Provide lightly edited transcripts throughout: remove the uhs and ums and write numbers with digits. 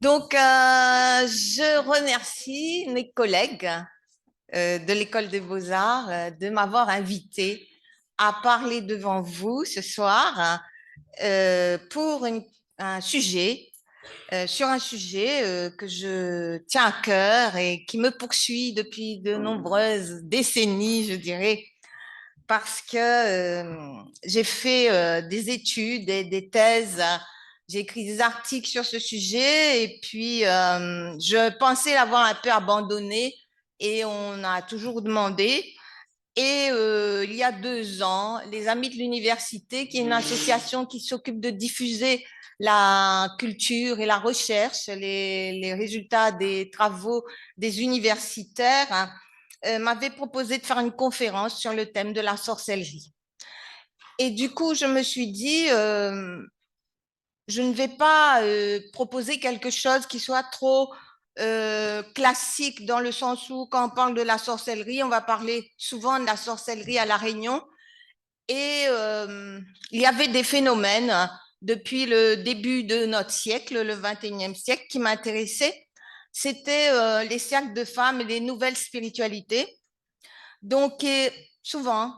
Je remercie mes collègues de l'École des Beaux-Arts de m'avoir invité à parler devant vous ce soir pour un sujet, sur un sujet que je tiens à cœur et qui me poursuit depuis de nombreuses décennies, je dirais, parce que j'ai fait des études et des thèses. J'ai écrit des articles sur ce sujet et puis je pensais l'avoir un peu abandonné et on a toujours demandé. Et il y a 2 ans, les Amis de l'Université, qui est une association qui s'occupe de diffuser la culture et la recherche, les résultats des travaux des universitaires, hein, m'avaient proposé de faire une conférence sur le thème de la sorcellerie. Et du coup, je me suis dit, je ne vais pas proposer quelque chose qui soit trop classique dans le sens où quand on parle de la sorcellerie, on va parler souvent de la sorcellerie à La Réunion. Et il y avait des phénomènes depuis le début de notre siècle, le 21e siècle, qui m'intéressaient. C'était les cercles de femmes et les nouvelles spiritualités. Donc, souvent,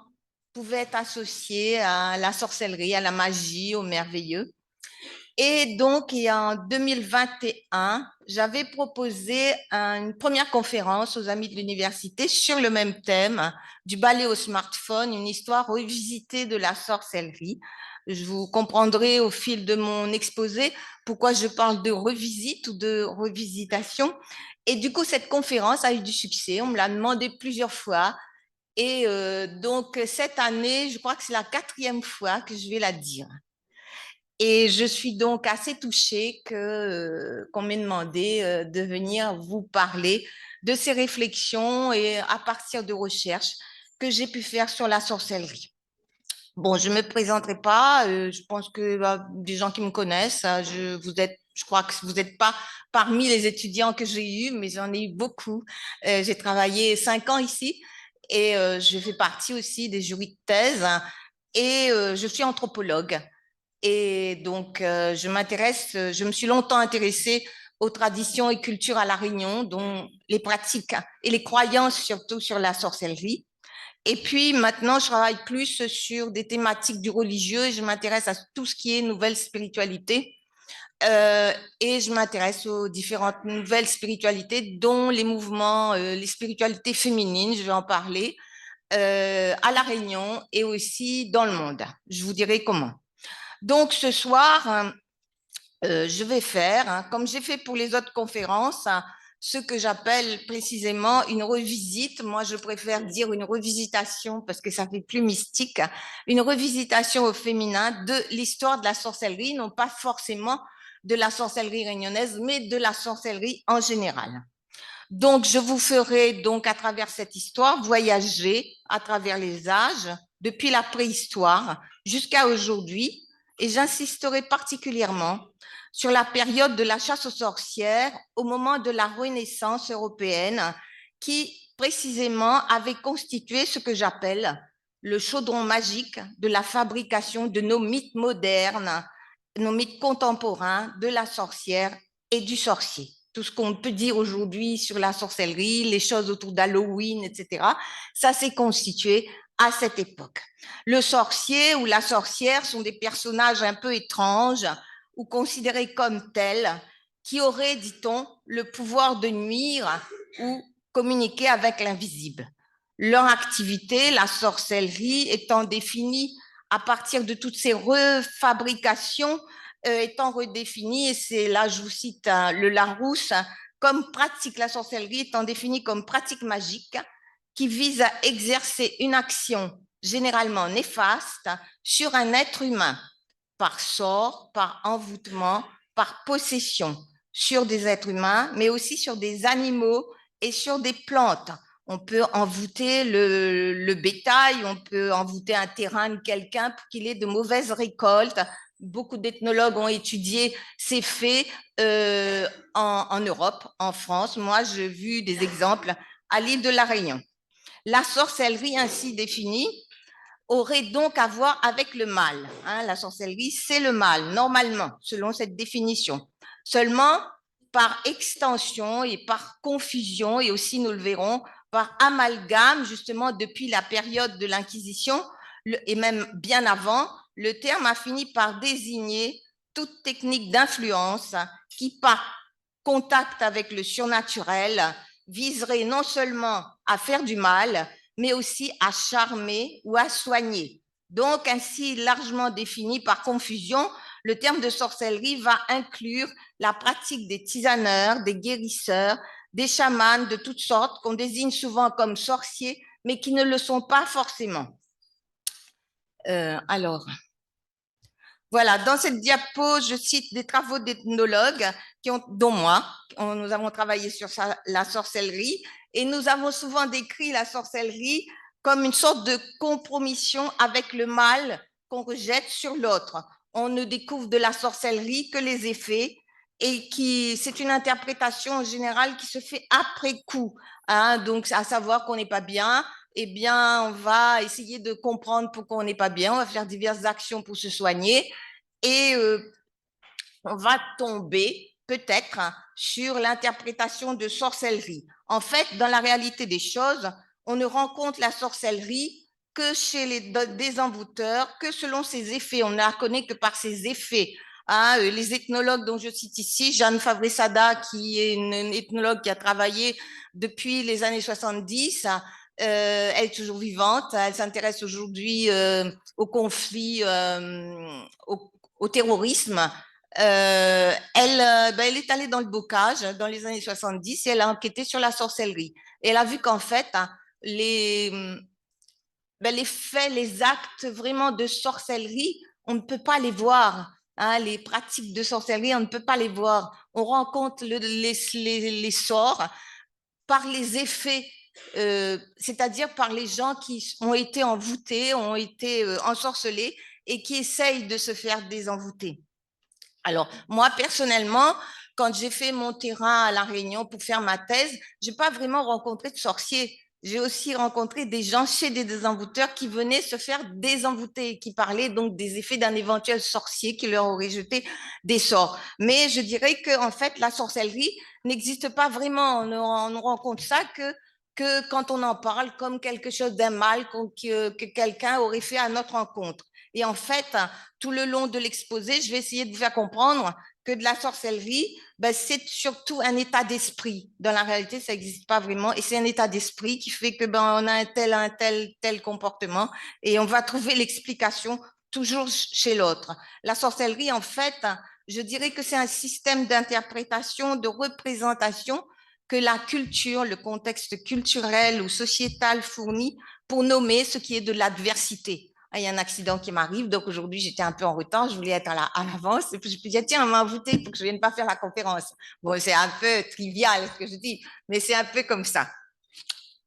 pouvaient être associés à la sorcellerie, à la magie, au merveilleux. Et donc, en 2021, j'avais proposé une première conférence aux amis de l'université sur le même thème, du balai au smartphone, une histoire revisitée de la sorcellerie. Je vous comprendrai au fil de mon exposé pourquoi je parle de revisite ou de revisitation. Et du coup, cette conférence a eu du succès. On me l'a demandé plusieurs fois. Et donc, cette année, je crois que c'est la 4e fois que je vais la dire. Et je suis donc assez touchée qu'on m'ait demandé de venir vous parler de ces réflexions et à partir de recherches que j'ai pu faire sur la sorcellerie. Bon, je ne me présenterai pas, je pense que des gens qui me connaissent, je crois que vous n'êtes pas parmi les étudiants que j'ai eus, mais j'en ai eu beaucoup. J'ai travaillé 5 ans ici et je fais partie aussi des jurys de thèse et je suis anthropologue. Et donc, je me suis longtemps intéressée aux traditions et cultures à La Réunion, dont les pratiques et les croyances surtout sur la sorcellerie. Et puis maintenant, je travaille plus sur des thématiques du religieux et je m'intéresse à tout ce qui est nouvelle spiritualité. Et je m'intéresse aux différentes nouvelles spiritualités, dont les mouvements, les spiritualités féminines, je vais en parler, à La Réunion et aussi dans le monde. Je vous dirai comment. Donc ce soir, je vais faire, hein, comme j'ai fait pour les autres conférences, hein, ce que j'appelle précisément une revisite. Moi, je préfère dire une revisitation parce que ça fait plus mystique. Une revisitation au féminin de l'histoire de la sorcellerie, non pas forcément de la sorcellerie réunionnaise, mais de la sorcellerie en général. Donc, je vous ferai donc à travers cette histoire voyager à travers les âges, depuis la préhistoire jusqu'à aujourd'hui, et j'insisterai particulièrement sur la période de la chasse aux sorcières au moment de la Renaissance européenne, qui précisément avait constitué ce que j'appelle le chaudron magique de la fabrication de nos mythes modernes, nos mythes contemporains de la sorcière et du sorcier. Tout ce qu'on peut dire aujourd'hui sur la sorcellerie, les choses autour d'Halloween, etc., ça s'est constitué à cette époque. Le sorcier ou la sorcière sont des personnages un peu étranges ou considérés comme tels qui auraient, dit-on, le pouvoir de nuire ou communiquer avec l'invisible. Leur activité, la sorcellerie, étant définie à partir de toutes ces refabrications, étant redéfinie, et c'est là, je vous cite le Larousse, comme pratique, la sorcellerie étant définie comme pratique magique qui vise à exercer une action généralement néfaste sur un être humain par sort, par envoûtement, par possession sur des êtres humains, mais aussi sur des animaux et sur des plantes. On peut envoûter le bétail, on peut envoûter un terrain de quelqu'un pour qu'il ait de mauvaises récoltes. Beaucoup d'ethnologues ont étudié ces faits en Europe, en France. Moi, j'ai vu des exemples à l'île de la Réunion. La sorcellerie ainsi définie aurait donc à voir avec le mal. Hein, la sorcellerie, c'est le mal, normalement, selon cette définition. Seulement, par extension et par confusion, et aussi, nous le verrons, par amalgame, justement, depuis la période de l'Inquisition, et même bien avant, le terme a fini par désigner toute technique d'influence qui, par contact avec le surnaturel, viserait non seulement à faire du mal, mais aussi à charmer ou à soigner. Donc, ainsi largement défini par confusion, le terme de sorcellerie va inclure la pratique des tisaneurs, des guérisseurs, des chamans de toutes sortes qu'on désigne souvent comme sorciers, mais qui ne le sont pas forcément. Alors, voilà, dans cette diapo, je cite des travaux d'ethnologues dont moi, nous avons travaillé sur la sorcellerie, et nous avons souvent décrit la sorcellerie comme une sorte de compromission avec le mal qu'on rejette sur l'autre. On ne découvre de la sorcellerie que les effets, et c'est une interprétation en général qui se fait après coup, hein, donc à savoir qu'on n'est pas bien, eh bien, on va essayer de comprendre pourquoi on n'est pas bien, on va faire diverses actions pour se soigner, et on va tomber peut-être sur l'interprétation de sorcellerie. En fait, dans la réalité des choses, on ne rencontre la sorcellerie que chez les désenvoûteurs, que selon ses effets. On ne la connaît que par ses effets. Hein, les ethnologues dont je cite ici, Jeanne Favre-Sada, qui est une ethnologue qui a travaillé depuis les années 70, elle est toujours vivante, elle s'intéresse aujourd'hui au conflit, au terrorisme. Elle est allée dans le bocage dans les années 70 et elle a enquêté sur la sorcellerie. Et elle a vu qu'en fait, hein, les faits, les actes vraiment de sorcellerie, on ne peut pas les voir. Hein, les pratiques de sorcellerie, on ne peut pas les voir. On rencontre les sorts par les effets, c'est-à-dire par les gens qui ont été envoûtés, ont été ensorcelés et qui essayent de se faire désenvoûter. Alors, moi, personnellement, quand j'ai fait mon terrain à La Réunion pour faire ma thèse, je n'ai pas vraiment rencontré de sorciers. J'ai aussi rencontré des gens chez des désenvoûteurs qui venaient se faire désenvoûter, qui parlaient donc des effets d'un éventuel sorcier qui leur aurait jeté des sorts. Mais je dirais que, en fait, la sorcellerie n'existe pas vraiment. On rencontre ça que quand on en parle comme quelque chose d'un mal que quelqu'un aurait fait à notre rencontre. Et en fait, tout le long de l'exposé, je vais essayer de vous faire comprendre que de la sorcellerie, ben, c'est surtout un état d'esprit. Dans la réalité, ça n'existe pas vraiment. Et c'est un état d'esprit qui fait que ben, on a tel comportement et on va trouver l'explication toujours chez l'autre. La sorcellerie, en fait, je dirais que c'est un système d'interprétation, de représentation que la culture, le contexte culturel ou sociétal fournit pour nommer ce qui est de l'adversité. Il y a un accident qui m'arrive, donc aujourd'hui j'étais un peu en retard, je voulais être à l'avance, et puis je me suis dit, tiens, on m'a invité pour que je ne vienne pas faire la conférence. Bon, c'est un peu trivial ce que je dis, mais c'est un peu comme ça.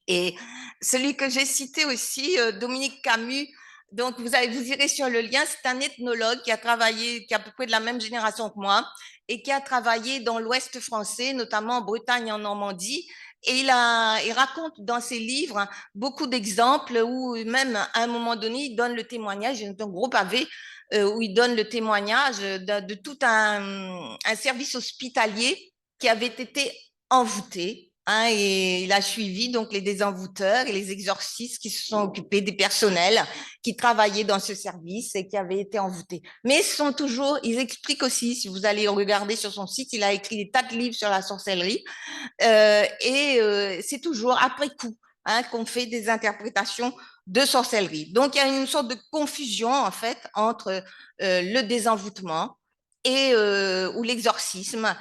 Et celui que j'ai cité aussi, Dominique Camus, donc vous irez sur le lien, c'est un ethnologue qui a travaillé, qui est à peu près de la même génération que moi, et qui a travaillé dans l'Ouest français, notamment en Bretagne et en Normandie. Et il raconte dans ses livres beaucoup d'exemples où même à un moment donné, il donne le témoignage, il y a un gros pavé où il donne le témoignage de tout un service hospitalier qui avait été envoûté. Hein, et il a suivi donc les désenvoûteurs et les exorcistes qui se sont occupés des personnels qui travaillaient dans ce service et qui avaient été envoûtés. Mais ils expliquent aussi, si vous allez regarder sur son site, il a écrit des tas de livres sur la sorcellerie c'est toujours après coup hein, qu'on fait des interprétations de sorcellerie. Donc il y a une sorte de confusion en fait entre le désenvoûtement ou l'exorcisme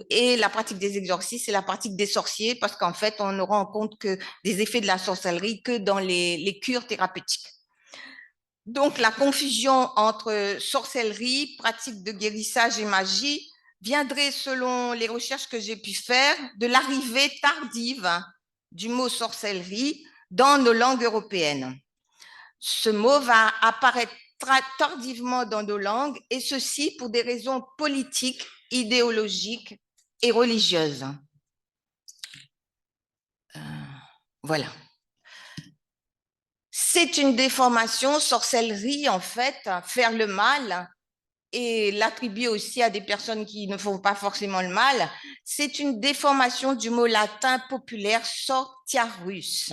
et la pratique des exorcismes et la pratique des sorciers parce qu'en fait on ne rend compte que des effets de la sorcellerie que dans les cures thérapeutiques. Donc la confusion entre sorcellerie, pratique de guérissage et magie viendrait, selon les recherches que j'ai pu faire, de l'arrivée tardive du mot sorcellerie dans nos langues européennes. Ce mot va apparaître tardivement dans nos langues, et ceci pour des raisons politiques, idéologiques et religieuses. Voilà. C'est une déformation, sorcellerie, en fait, faire le mal, et l'attribuer aussi à des personnes qui ne font pas forcément le mal, c'est une déformation du mot latin populaire sortiarus.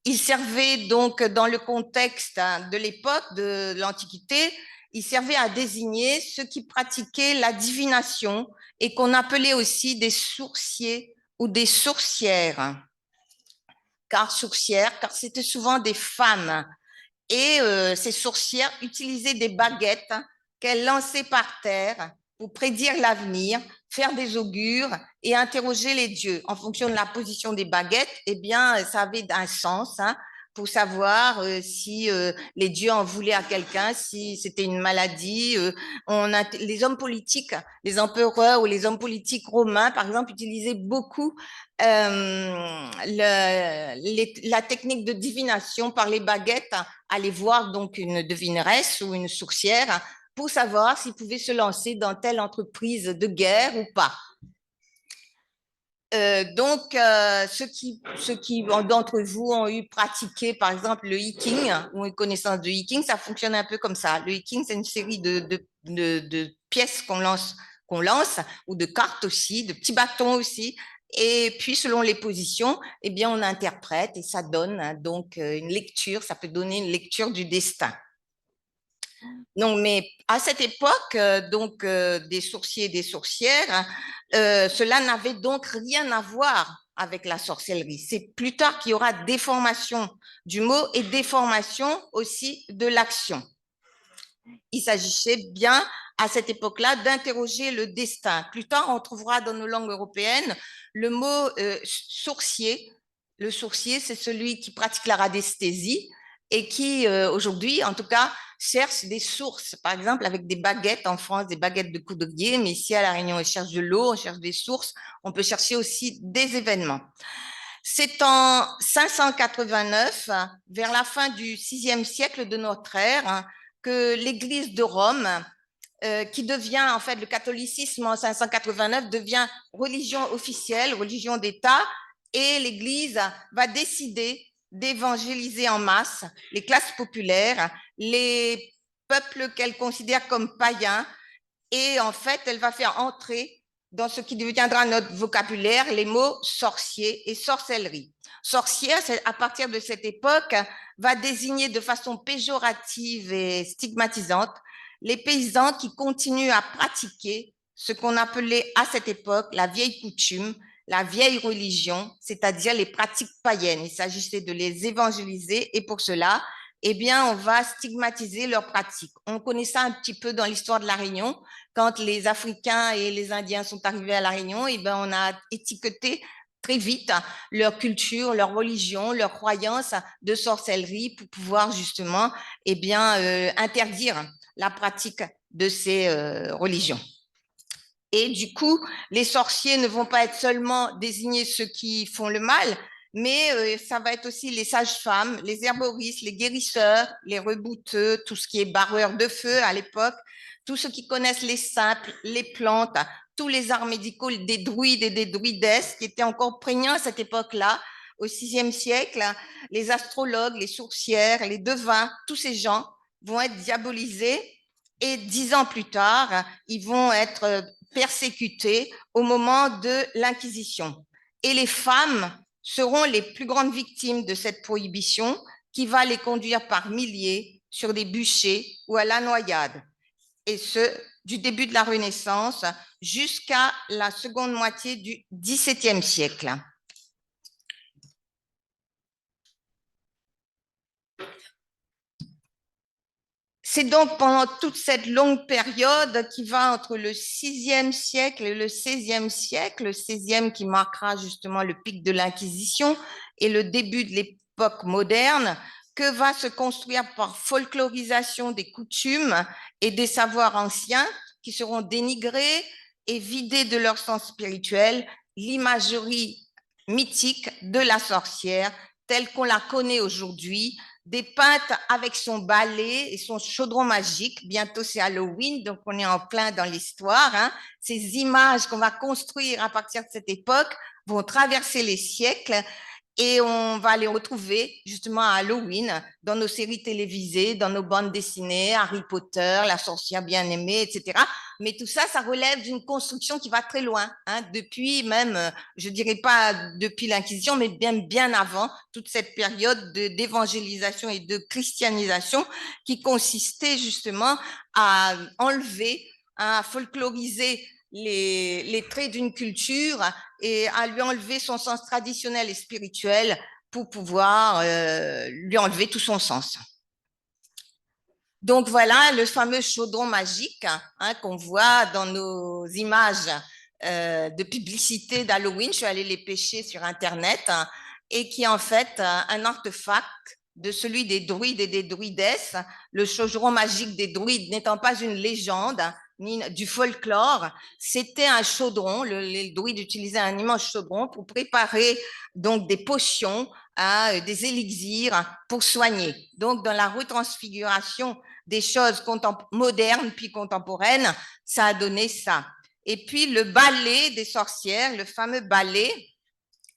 Il servait donc dans le contexte de l'époque de l'Antiquité, il servait à désigner ceux qui pratiquaient la divination et qu'on appelait aussi des sourciers ou des sourcières. Car sourcières, car c'était souvent des femmes. Et ces sorcières utilisaient des baguettes qu'elles lançaient par terre pour prédire l'avenir, faire des augures et interroger les dieux. En fonction de la position des baguettes, eh bien, ça avait un sens, hein, pour savoir si les dieux en voulaient à quelqu'un, si c'était une maladie. Les hommes politiques, les empereurs ou les hommes politiques romains, par exemple, utilisaient beaucoup la technique de divination par les baguettes, aller voir donc une devineresse ou une sourcière pour savoir s'ils pouvaient se lancer dans telle entreprise de guerre ou pas. Ceux qui d'entre vous ont eu pratiqué, par exemple, le hiking ou une connaissance de hiking, ça fonctionne un peu comme ça. Le hiking, c'est une série de pièces qu'on lance, ou de cartes aussi, de petits bâtons aussi. Et puis, selon les positions, eh bien, on interprète et ça donne donc une lecture, ça peut donner une lecture du destin. Non, mais à cette époque, des sourciers et des sorcières, cela n'avait donc rien à voir avec la sorcellerie. C'est plus tard qu'il y aura déformation du mot et déformation aussi de l'action. Il s'agissait bien, à cette époque-là, d'interroger le destin. Plus tard, on trouvera dans nos langues européennes le mot sourcier. Le sourcier, c'est celui qui pratique la radiesthésie et qui, aujourd'hui, en tout cas, cherche des sources. Par exemple, avec des baguettes en France, des baguettes de coudrier, mais ici à La Réunion, on cherche de l'eau, on cherche des sources. On peut chercher aussi des événements. C'est en 589, vers la fin du VIe siècle de notre ère, que l'Église de Rome, qui devient, en fait, le catholicisme en 589 devient religion officielle, religion d'État, et l'Église va décider d'évangéliser en masse les classes populaires, les peuples qu'elle considère comme païens, et en fait, elle va faire entrer dans ce qui deviendra notre vocabulaire les mots sorcier et sorcellerie. Sorcière, à partir de cette époque, va désigner de façon péjorative et stigmatisante les paysans qui continuent à pratiquer ce qu'on appelait à cette époque la vieille coutume, la vieille religion, c'est-à-dire les pratiques païennes. Il s'agissait de les évangéliser et pour cela, eh bien, on va stigmatiser leurs pratiques. On connaît ça un petit peu dans l'histoire de La Réunion. Quand les Africains et les Indiens sont arrivés à La Réunion, eh bien, on a étiqueté très vite leur culture, leur religion, leur croyance de sorcellerie pour pouvoir justement eh bien, interdire la pratique de ces religions. Et du coup, les sorciers ne vont pas être seulement désigner ceux qui font le mal, mais ça va être aussi les sages-femmes, les herboristes, les guérisseurs, les rebouteux, tout ce qui est barreur de feu à l'époque, tous ceux qui connaissent les simples, les plantes, tous les arts médicaux, des druides et des druidesses qui étaient encore prégnants à cette époque-là, au VIe siècle, les astrologues, les sourcières, les devins, tous ces gens vont être diabolisés et 10 ans plus tard, ils vont être persécutés au moment de l'Inquisition. Et les femmes seront les plus grandes victimes de cette prohibition qui va les conduire par milliers sur des bûchers ou à la noyade. Et ce, du début de la Renaissance jusqu'à la seconde moitié du XVIIe siècle. C'est donc pendant toute cette longue période qui va entre le VIe siècle et le XVIe siècle, le XVIe qui marquera justement le pic de l'Inquisition et le début de l'époque moderne, que va se construire par folklorisation des coutumes et des savoirs anciens qui seront dénigrés et vidés de leur sens spirituel, l'imagerie mythique de la sorcière telle qu'on la connaît aujourd'hui, dépeinte avec son balai et son chaudron magique. Bientôt, c'est Halloween, donc on est en plein dans l'histoire. Hein. Ces images qu'on va construire à partir de cette époque vont traverser les siècles Et on va les retrouver justement à Halloween, dans nos séries télévisées, dans nos bandes dessinées, Harry Potter, La sorcière bien-aimée, etc. Mais tout ça, ça relève d'une construction qui va très loin, hein, depuis même, je dirais pas depuis l'Inquisition, mais bien avant, toute cette période d'évangélisation et de christianisation qui consistait justement à enlever, à folkloriser les traits d'une culture et à lui enlever son sens traditionnel et spirituel pour pouvoir lui enlever tout son sens. Donc voilà le fameux chaudron magique, hein, qu'on voit dans nos images de publicité d'Halloween. Je suis allée les pêcher sur Internet, hein, et qui est en fait un artefact de celui des druides et des druidesses. Le chaudron magique des druides n'étant pas une légende ni du folklore, c'était un chaudron. Les druides utilisaient un immense chaudron pour préparer donc des potions, hein, des élixirs pour soigner. Donc dans la retransfiguration des choses modernes puis contemporaines, ça a donné ça. Et puis le ballet des sorcières, le fameux ballet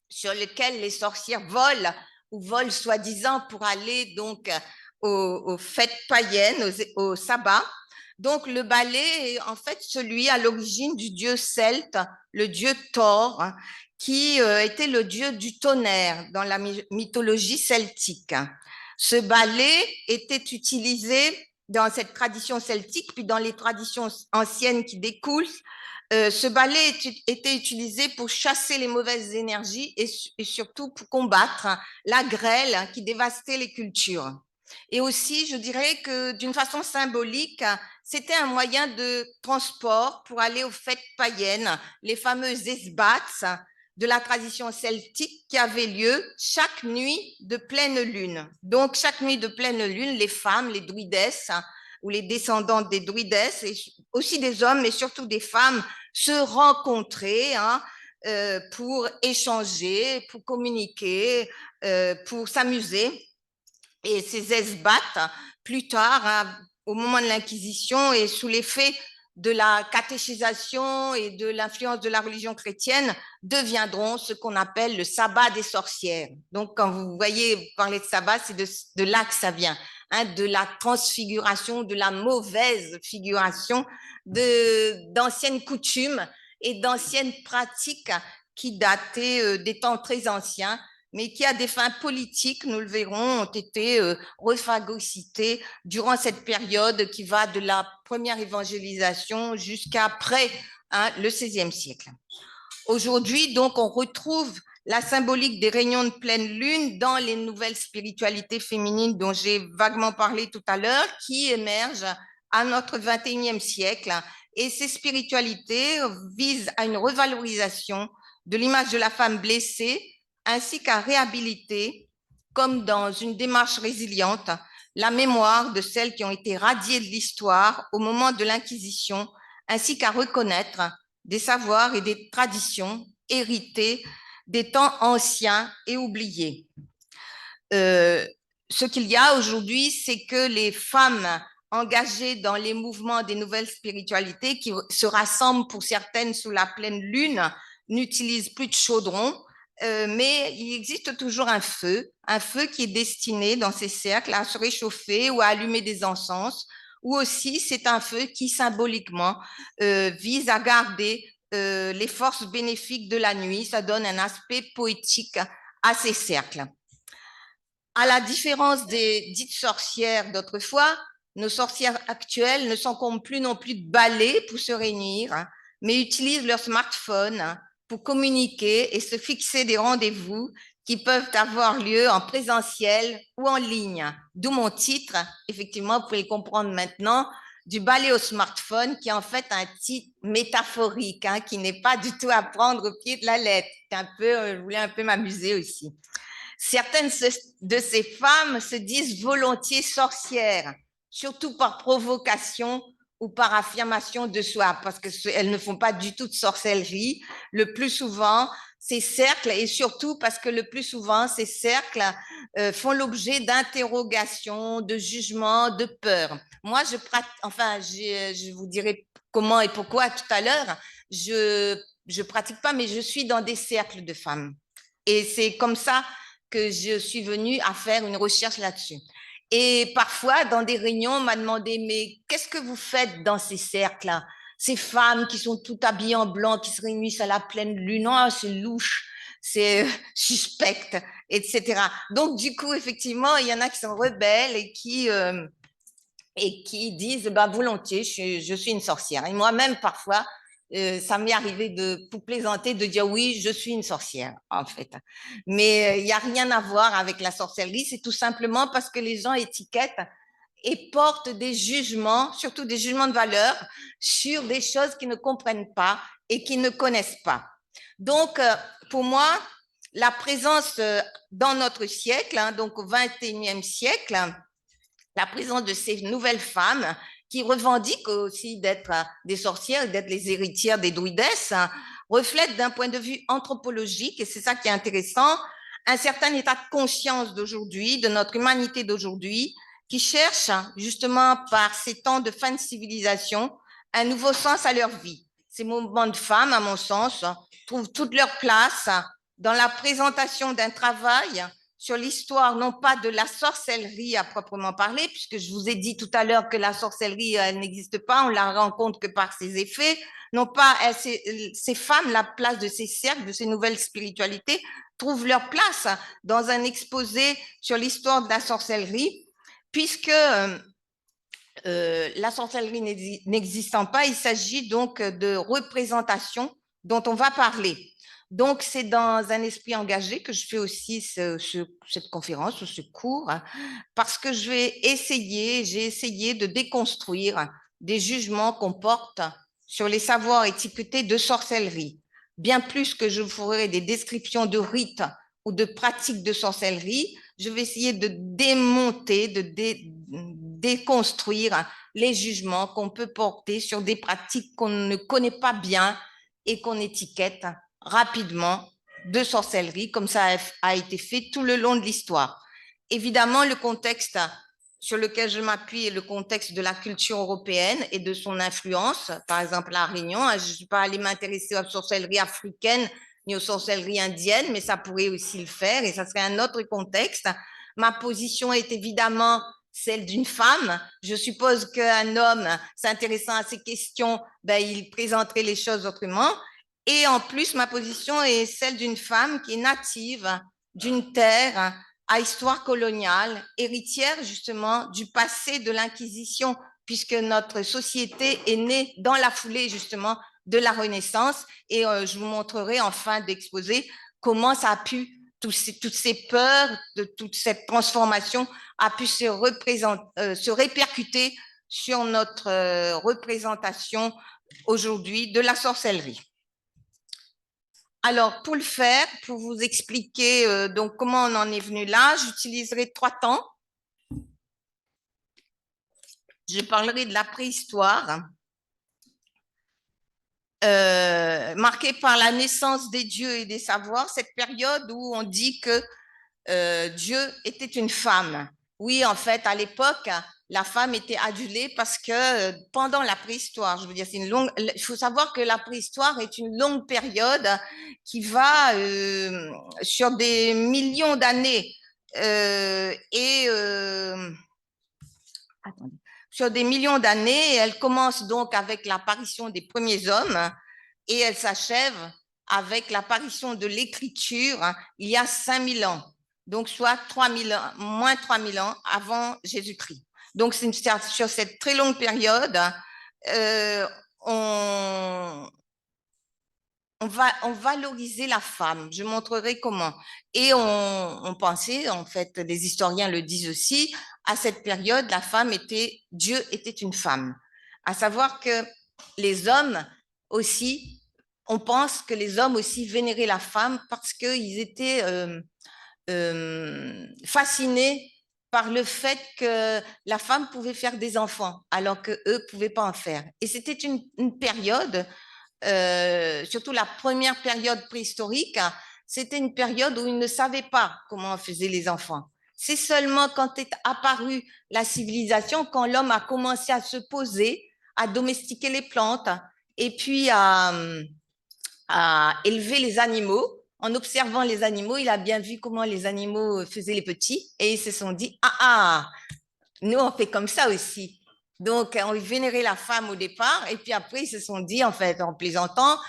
sur lequel les sorcières volent ou volent soi-disant pour aller donc aux fêtes païennes, au sabbat. Donc le ballet est en fait celui à l'origine du dieu celte, le dieu Thor, qui était le dieu du tonnerre dans la mythologie celtique. Ce ballet était utilisé dans cette tradition celtique, puis dans les traditions anciennes qui découlent. Ce balai était utilisé pour chasser les mauvaises énergies et surtout pour combattre la grêle qui dévastait les cultures. Et aussi, je dirais que d'une façon symbolique, c'était un moyen de transport pour aller aux fêtes païennes, les fameuses esbats de la tradition celtique qui avaient lieu chaque nuit de pleine lune. Donc, chaque nuit de pleine lune, les femmes, les druidesses ou les descendantes des druidesses, et aussi des hommes, mais surtout des femmes, se rencontrer, hein, pour échanger, pour communiquer, pour s'amuser. Et ces esbates, plus tard, hein, au moment de l'Inquisition et sous l'effet de la catéchisation et de l'influence de la religion chrétienne, deviendront ce qu'on appelle le sabbat des sorcières. Donc, quand vous voyez parler de sabbat, c'est de là que ça vient, hein, de la transfiguration, de la mauvaise figuration d'anciennes coutumes et d'anciennes pratiques qui dataient des temps très anciens, mais qui, à des fins politiques, nous le verrons, ont été rephagocytés durant cette période qui va de la première évangélisation jusqu'après, hein, le XVIe siècle. Aujourd'hui, donc, on retrouve la symbolique des réunions de pleine lune dans les nouvelles spiritualités féminines dont j'ai vaguement parlé tout à l'heure, qui émergent à notre XXIe siècle. Et ces spiritualités visent à une revalorisation de l'image de la femme blessée, ainsi qu'à réhabiliter, comme dans une démarche résiliente, la mémoire de celles qui ont été radiées de l'histoire au moment de l'Inquisition, ainsi qu'à reconnaître des savoirs et des traditions héritées des temps anciens et oubliés. Ce qu'il y a aujourd'hui, c'est que les femmes engagées dans les mouvements des nouvelles spiritualités, qui se rassemblent pour certaines sous la pleine lune, n'utilisent plus de chaudron, mais il existe toujours un feu qui est destiné dans ces cercles à se réchauffer ou à allumer des encens, ou aussi c'est un feu qui symboliquement vise à garder les forces bénéfiques de la nuit. Ça donne un aspect poétique à ces cercles. À la différence des dites sorcières d'autrefois, nos sorcières actuelles ne s'encombrent plus non plus de balais pour se réunir, hein, mais utilisent leur smartphone, hein, pour communiquer et se fixer des rendez-vous qui peuvent avoir lieu en présentiel ou en ligne. D'où mon titre, effectivement, vous pouvez le comprendre maintenant, du balai au smartphone, qui est en fait un titre métaphorique, hein, qui n'est pas du tout à prendre au pied de la lettre. Je voulais un peu m'amuser aussi. Certaines de ces femmes se disent volontiers sorcières, surtout par provocation ou par affirmation de soi, parce qu'elles ne font pas du tout de sorcellerie. Le plus souvent, ces cercles, et surtout parce que le plus souvent, ces cercles font l'objet d'interrogations, de jugements, de peurs. Moi, je vous dirai comment et pourquoi tout à l'heure. Je pratique pas, mais je suis dans des cercles de femmes. Et c'est comme ça que je suis venue à faire une recherche là-dessus. Et parfois, dans des réunions, on m'a demandé, mais qu'est-ce que vous faites dans ces cercles-là? Ces femmes qui sont toutes habillées en blanc, qui se réunissent à la pleine lune, oh, c'est louche, c'est suspect, etc. Donc, du coup, effectivement, il y en a qui sont rebelles et qui disent bah, volontiers, je suis une sorcière. Et moi-même, parfois, ça m'est arrivé pour plaisanter, de dire oui, je suis une sorcière, en fait. Mais il n'y a rien à voir avec la sorcellerie, c'est tout simplement parce que les gens étiquettent et portent des jugements, surtout des jugements de valeur, sur des choses qu'ils ne comprennent pas et qu'ils ne connaissent pas. Donc, pour moi, la présence dans notre siècle, hein, donc au XXIe siècle, la présence de ces nouvelles femmes qui revendiquent aussi d'être des sorcières, d'être les héritières des druidesses, reflète d'un point de vue anthropologique, et c'est ça qui est intéressant, un certain état de conscience d'aujourd'hui, de notre humanité d'aujourd'hui, qui cherche justement par ces temps de fin de civilisation un nouveau sens à leur vie. Ces mouvements de femmes, à mon sens, trouvent toute leur place dans la présentation d'un travail sur l'histoire, non pas de la sorcellerie à proprement parler, puisque je vous ai dit tout à l'heure que la sorcellerie, elle n'existe pas, on la rencontre que par ses effets, non pas ces femmes, la place de ces cercles, de ces nouvelles spiritualités, trouvent leur place dans un exposé sur l'histoire de la sorcellerie, puisque la sorcellerie n'existant pas, il s'agit donc de représentations dont on va parler. Donc, c'est dans un esprit engagé que je fais aussi cette conférence ou ce cours, parce que j'ai essayé de déconstruire des jugements qu'on porte sur les savoirs étiquetés de sorcellerie. Bien plus que je ferai des descriptions de rites ou de pratiques de sorcellerie, je vais essayer de démonter, de déconstruire les jugements qu'on peut porter sur des pratiques qu'on ne connaît pas bien et qu'on étiquette rapidement de sorcellerie, comme ça a été fait tout le long de l'histoire. Évidemment, le contexte sur lequel je m'appuie est le contexte de la culture européenne et de son influence. Par exemple, la Réunion, je ne suis pas allée m'intéresser aux sorcelleries africaines ni aux sorcelleries indiennes, mais ça pourrait aussi le faire et ça serait un autre contexte. Ma position est évidemment celle d'une femme. Je suppose qu'un homme s'intéressant à ces questions, ben, il présenterait les choses autrement. Et en plus, ma position est celle d'une femme qui est native d'une terre à histoire coloniale, héritière justement du passé de l'Inquisition, puisque notre société est née dans la foulée justement de la Renaissance. Et je vous montrerai en fin d'exposé comment ça a pu, toutes ces peurs, de toute cette transformation a pu se répercuter sur notre représentation aujourd'hui de la sorcellerie. Alors, pour le faire, pour vous expliquer donc comment on en est venu là, j'utiliserai 3 temps. Je parlerai de la préhistoire, marquée par la naissance des dieux et des savoirs, cette période où on dit que Dieu était une femme. Oui, en fait, à l'époque, la femme était adulée parce que pendant la préhistoire, je veux dire, il faut savoir que la préhistoire est une longue période qui va sur des millions d'années attendez, sur des millions d'années. Elle commence donc avec l'apparition des premiers hommes et elle s'achève avec l'apparition de l'écriture il y a 5000 ans. Donc, soit 3000 ans, moins 3000 ans avant Jésus-Christ. Donc, sur cette très longue période, on valorisait la femme. Je montrerai comment. Et on pensait, en fait, les historiens le disent aussi, à cette période, Dieu était une femme. À savoir que les hommes aussi, on pense que les hommes aussi vénéraient la femme parce qu'ils étaient fascinés par le fait que la femme pouvait faire des enfants alors qu'eux ne pouvaient pas en faire. Et c'était une période, surtout la première période préhistorique, c'était une période où ils ne savaient pas comment on faisait les enfants. C'est seulement quand est apparue la civilisation, quand l'homme a commencé à se poser, à domestiquer les plantes et puis à élever les animaux, en observant les animaux, il a bien vu comment les animaux faisaient les petits et ils se sont dit, ah, ah, nous, on fait comme ça aussi. Donc, on vénérait la femme au départ et puis après, ils se sont dit, en fait, en plaisantant,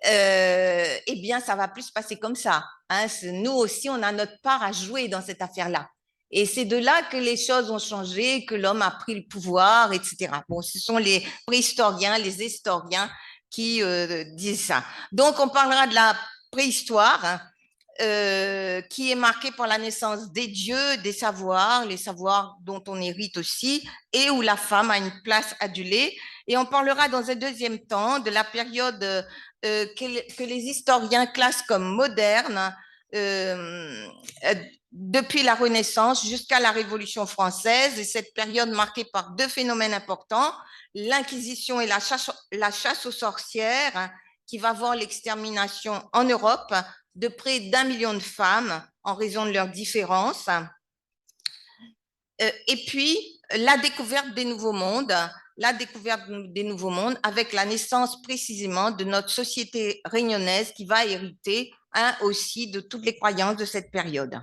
eh bien, ça va plus se passer comme ça. Hein. Nous aussi, on a notre part à jouer dans cette affaire-là. Et c'est de là que les choses ont changé, que l'homme a pris le pouvoir, etc. Bon, ce sont les préhistoriens, les historiens qui disent ça. Donc, on parlera de la préhistoire, hein, qui est marquée par la naissance des dieux, des savoirs, les savoirs dont on hérite aussi, et où la femme a une place adulée. Et on parlera dans un deuxième temps de la période que les historiens classent comme moderne, euh, depuis la Renaissance jusqu'à la Révolution française, et cette période marquée par deux phénomènes importants, l'Inquisition et la chasse aux sorcières, hein, qui va voir l'extermination en Europe de près d'1 million de femmes en raison de leurs différences. Et puis, la découverte des nouveaux mondes, avec la naissance précisément de notre société réunionnaise qui va hériter, hein, aussi de toutes les croyances de cette période.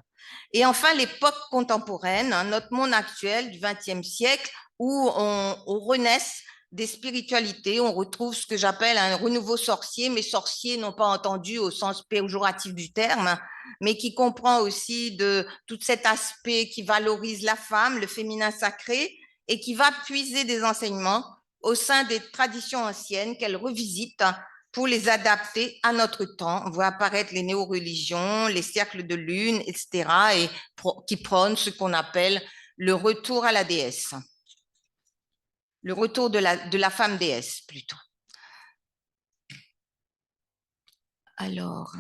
Et enfin, l'époque contemporaine, hein, notre monde actuel du XXe siècle, où on renaisse des spiritualités, on retrouve ce que j'appelle un renouveau sorcier, mais sorcier non pas entendu au sens péjoratif du terme, mais qui comprend aussi de tout cet aspect qui valorise la femme, le féminin sacré, et qui va puiser des enseignements au sein des traditions anciennes qu'elle revisite pour les adapter à notre temps. On voit apparaître les néo-religions, les cercles de lune, etc., et qui prônent ce qu'on appelle le retour à la déesse, le retour de la femme déesse plutôt. Alors,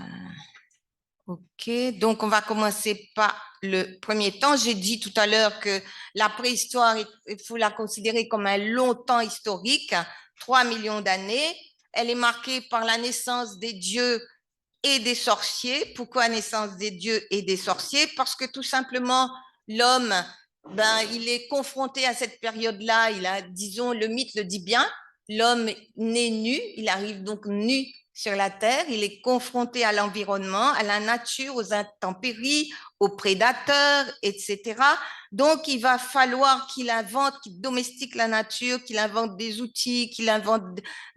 ok, donc on va commencer par le premier temps. J'ai dit tout à l'heure que la préhistoire, il faut la considérer comme un long temps historique, 3 millions d'années. Elle est marquée par la naissance des dieux et des sorciers. Pourquoi naissance des dieux et des sorciers? Parce que tout simplement, l'homme, ben, il est confronté à cette période-là. Il a, disons, le mythe le dit bien, l'homme naît nu, il arrive donc nu sur la terre, il est confronté à l'environnement, à la nature, aux intempéries, aux prédateurs, etc. Donc, il va falloir qu'il invente, qu'il domestique la nature, qu'il invente des outils, qu'il invente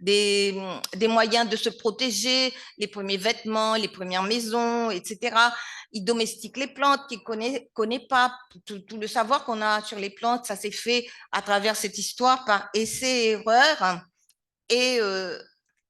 des moyens de se protéger, les premiers vêtements, les premières maisons, etc. Il domestique les plantes qu'il connaît pas. Tout le savoir qu'on a sur les plantes, ça s'est fait à travers cette histoire par essai et erreur.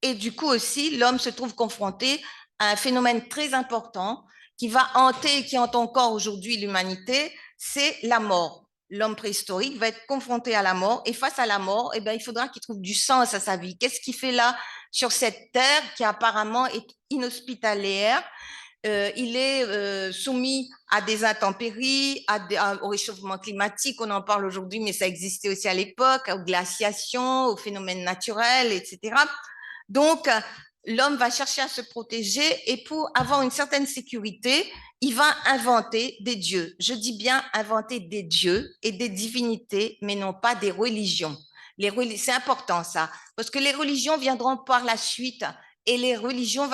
Et du coup aussi, l'homme se trouve confronté à un phénomène très important qui va hanter et qui hante encore aujourd'hui l'humanité, c'est la mort. L'homme préhistorique va être confronté à la mort et face à la mort, eh bien, il faudra qu'il trouve du sens à sa vie. Qu'est-ce qu'il fait là sur cette terre qui apparemment est inhospitalière? Il est soumis à des intempéries, au réchauffement climatique, on en parle aujourd'hui, mais ça existait aussi à l'époque, aux glaciations, aux phénomènes naturels, etc. Donc, l'homme va chercher à se protéger et pour avoir une certaine sécurité, il va inventer des dieux. Je dis bien inventer des dieux et des divinités, mais non pas des religions. C'est important ça, parce que les religions viendront par la suite et les religions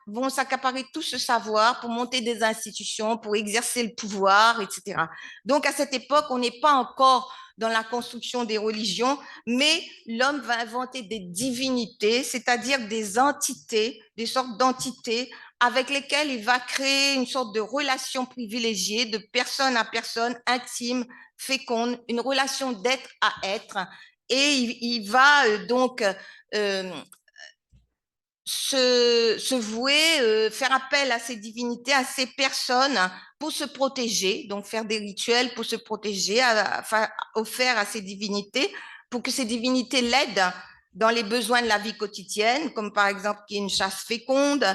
vont s'accaparer tout ce savoir pour monter des institutions, pour exercer le pouvoir, etc. Donc, à cette époque, on n'est pas encore dans la construction des religions, mais l'homme va inventer des divinités, c'est-à-dire des entités, des sortes d'entités avec lesquelles il va créer une sorte de relation privilégiée, de personne à personne, intime, féconde, une relation d'être à être. Et il va donc se vouer, faire appel à ces divinités, à ces personnes pour se protéger, donc faire des rituels pour se protéger, offert à ces divinités, pour que ces divinités l'aident dans les besoins de la vie quotidienne, comme par exemple qu'il y ait une chasse féconde,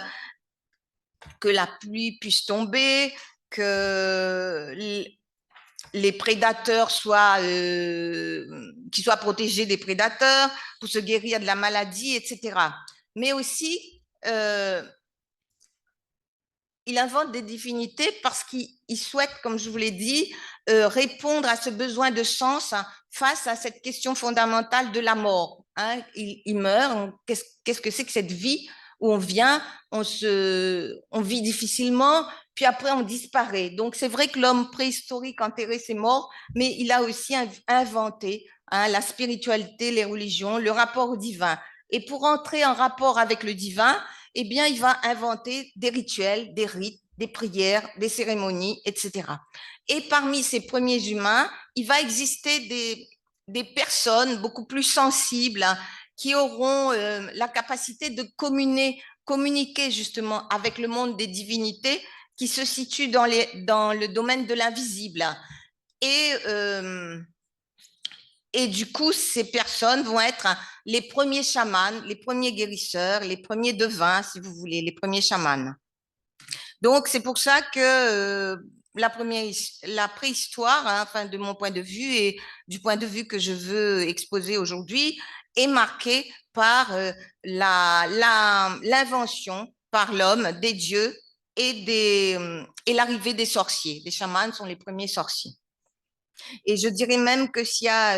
que la pluie puisse tomber, que les prédateurs qui soient protégés des prédateurs, pour se guérir de la maladie, etc. Mais aussi, il invente des divinités parce qu'il souhaite, comme je vous l'ai dit, répondre à ce besoin de sens face à cette question fondamentale de la mort. Hein. Il meurt, qu'est-ce que c'est que cette vie où on vient, on vit difficilement, puis après on disparaît. Donc c'est vrai que l'homme préhistorique enterré, c'est mort, mais il a aussi inventé la spiritualité, les religions, le rapport au divin. Et pour entrer en rapport avec le divin, eh bien, il va inventer des rituels, des rites, des prières, des cérémonies, etc. Et parmi ces premiers humains, il va exister des personnes beaucoup plus sensibles qui auront la capacité de communiquer justement avec le monde des divinités qui se situe dans le domaine de l'invisible. Et, euh, et du coup, ces personnes vont être les premiers chamans, les premiers guérisseurs, les premiers devins, si vous voulez, les premiers chamans. Donc, c'est pour ça que la préhistoire, hein, enfin, de mon point de vue et du point de vue que je veux exposer aujourd'hui, est marquée par l'invention par l'homme des dieux et l'arrivée des sorciers. Les chamans sont les premiers sorciers. Et je dirais même que s'il y a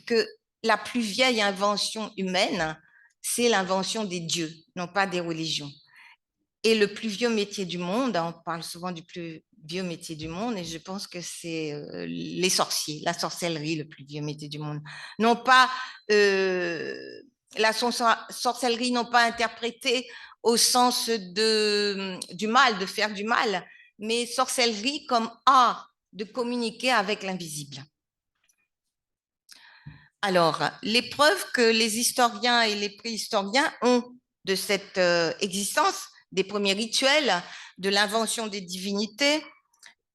que la plus vieille invention humaine, c'est l'invention des dieux, non pas des religions. Et le plus vieux métier du monde, on parle souvent du plus vieux métier du monde, et je pense que c'est les sorciers, la sorcellerie, le plus vieux métier du monde. Non pas la sorcellerie, non pas interprétée au sens du mal, de faire du mal, mais sorcellerie comme art de communiquer avec l'invisible. Alors, les preuves que les historiens et les préhistoriens ont de cette existence des premiers rituels, de l'invention des divinités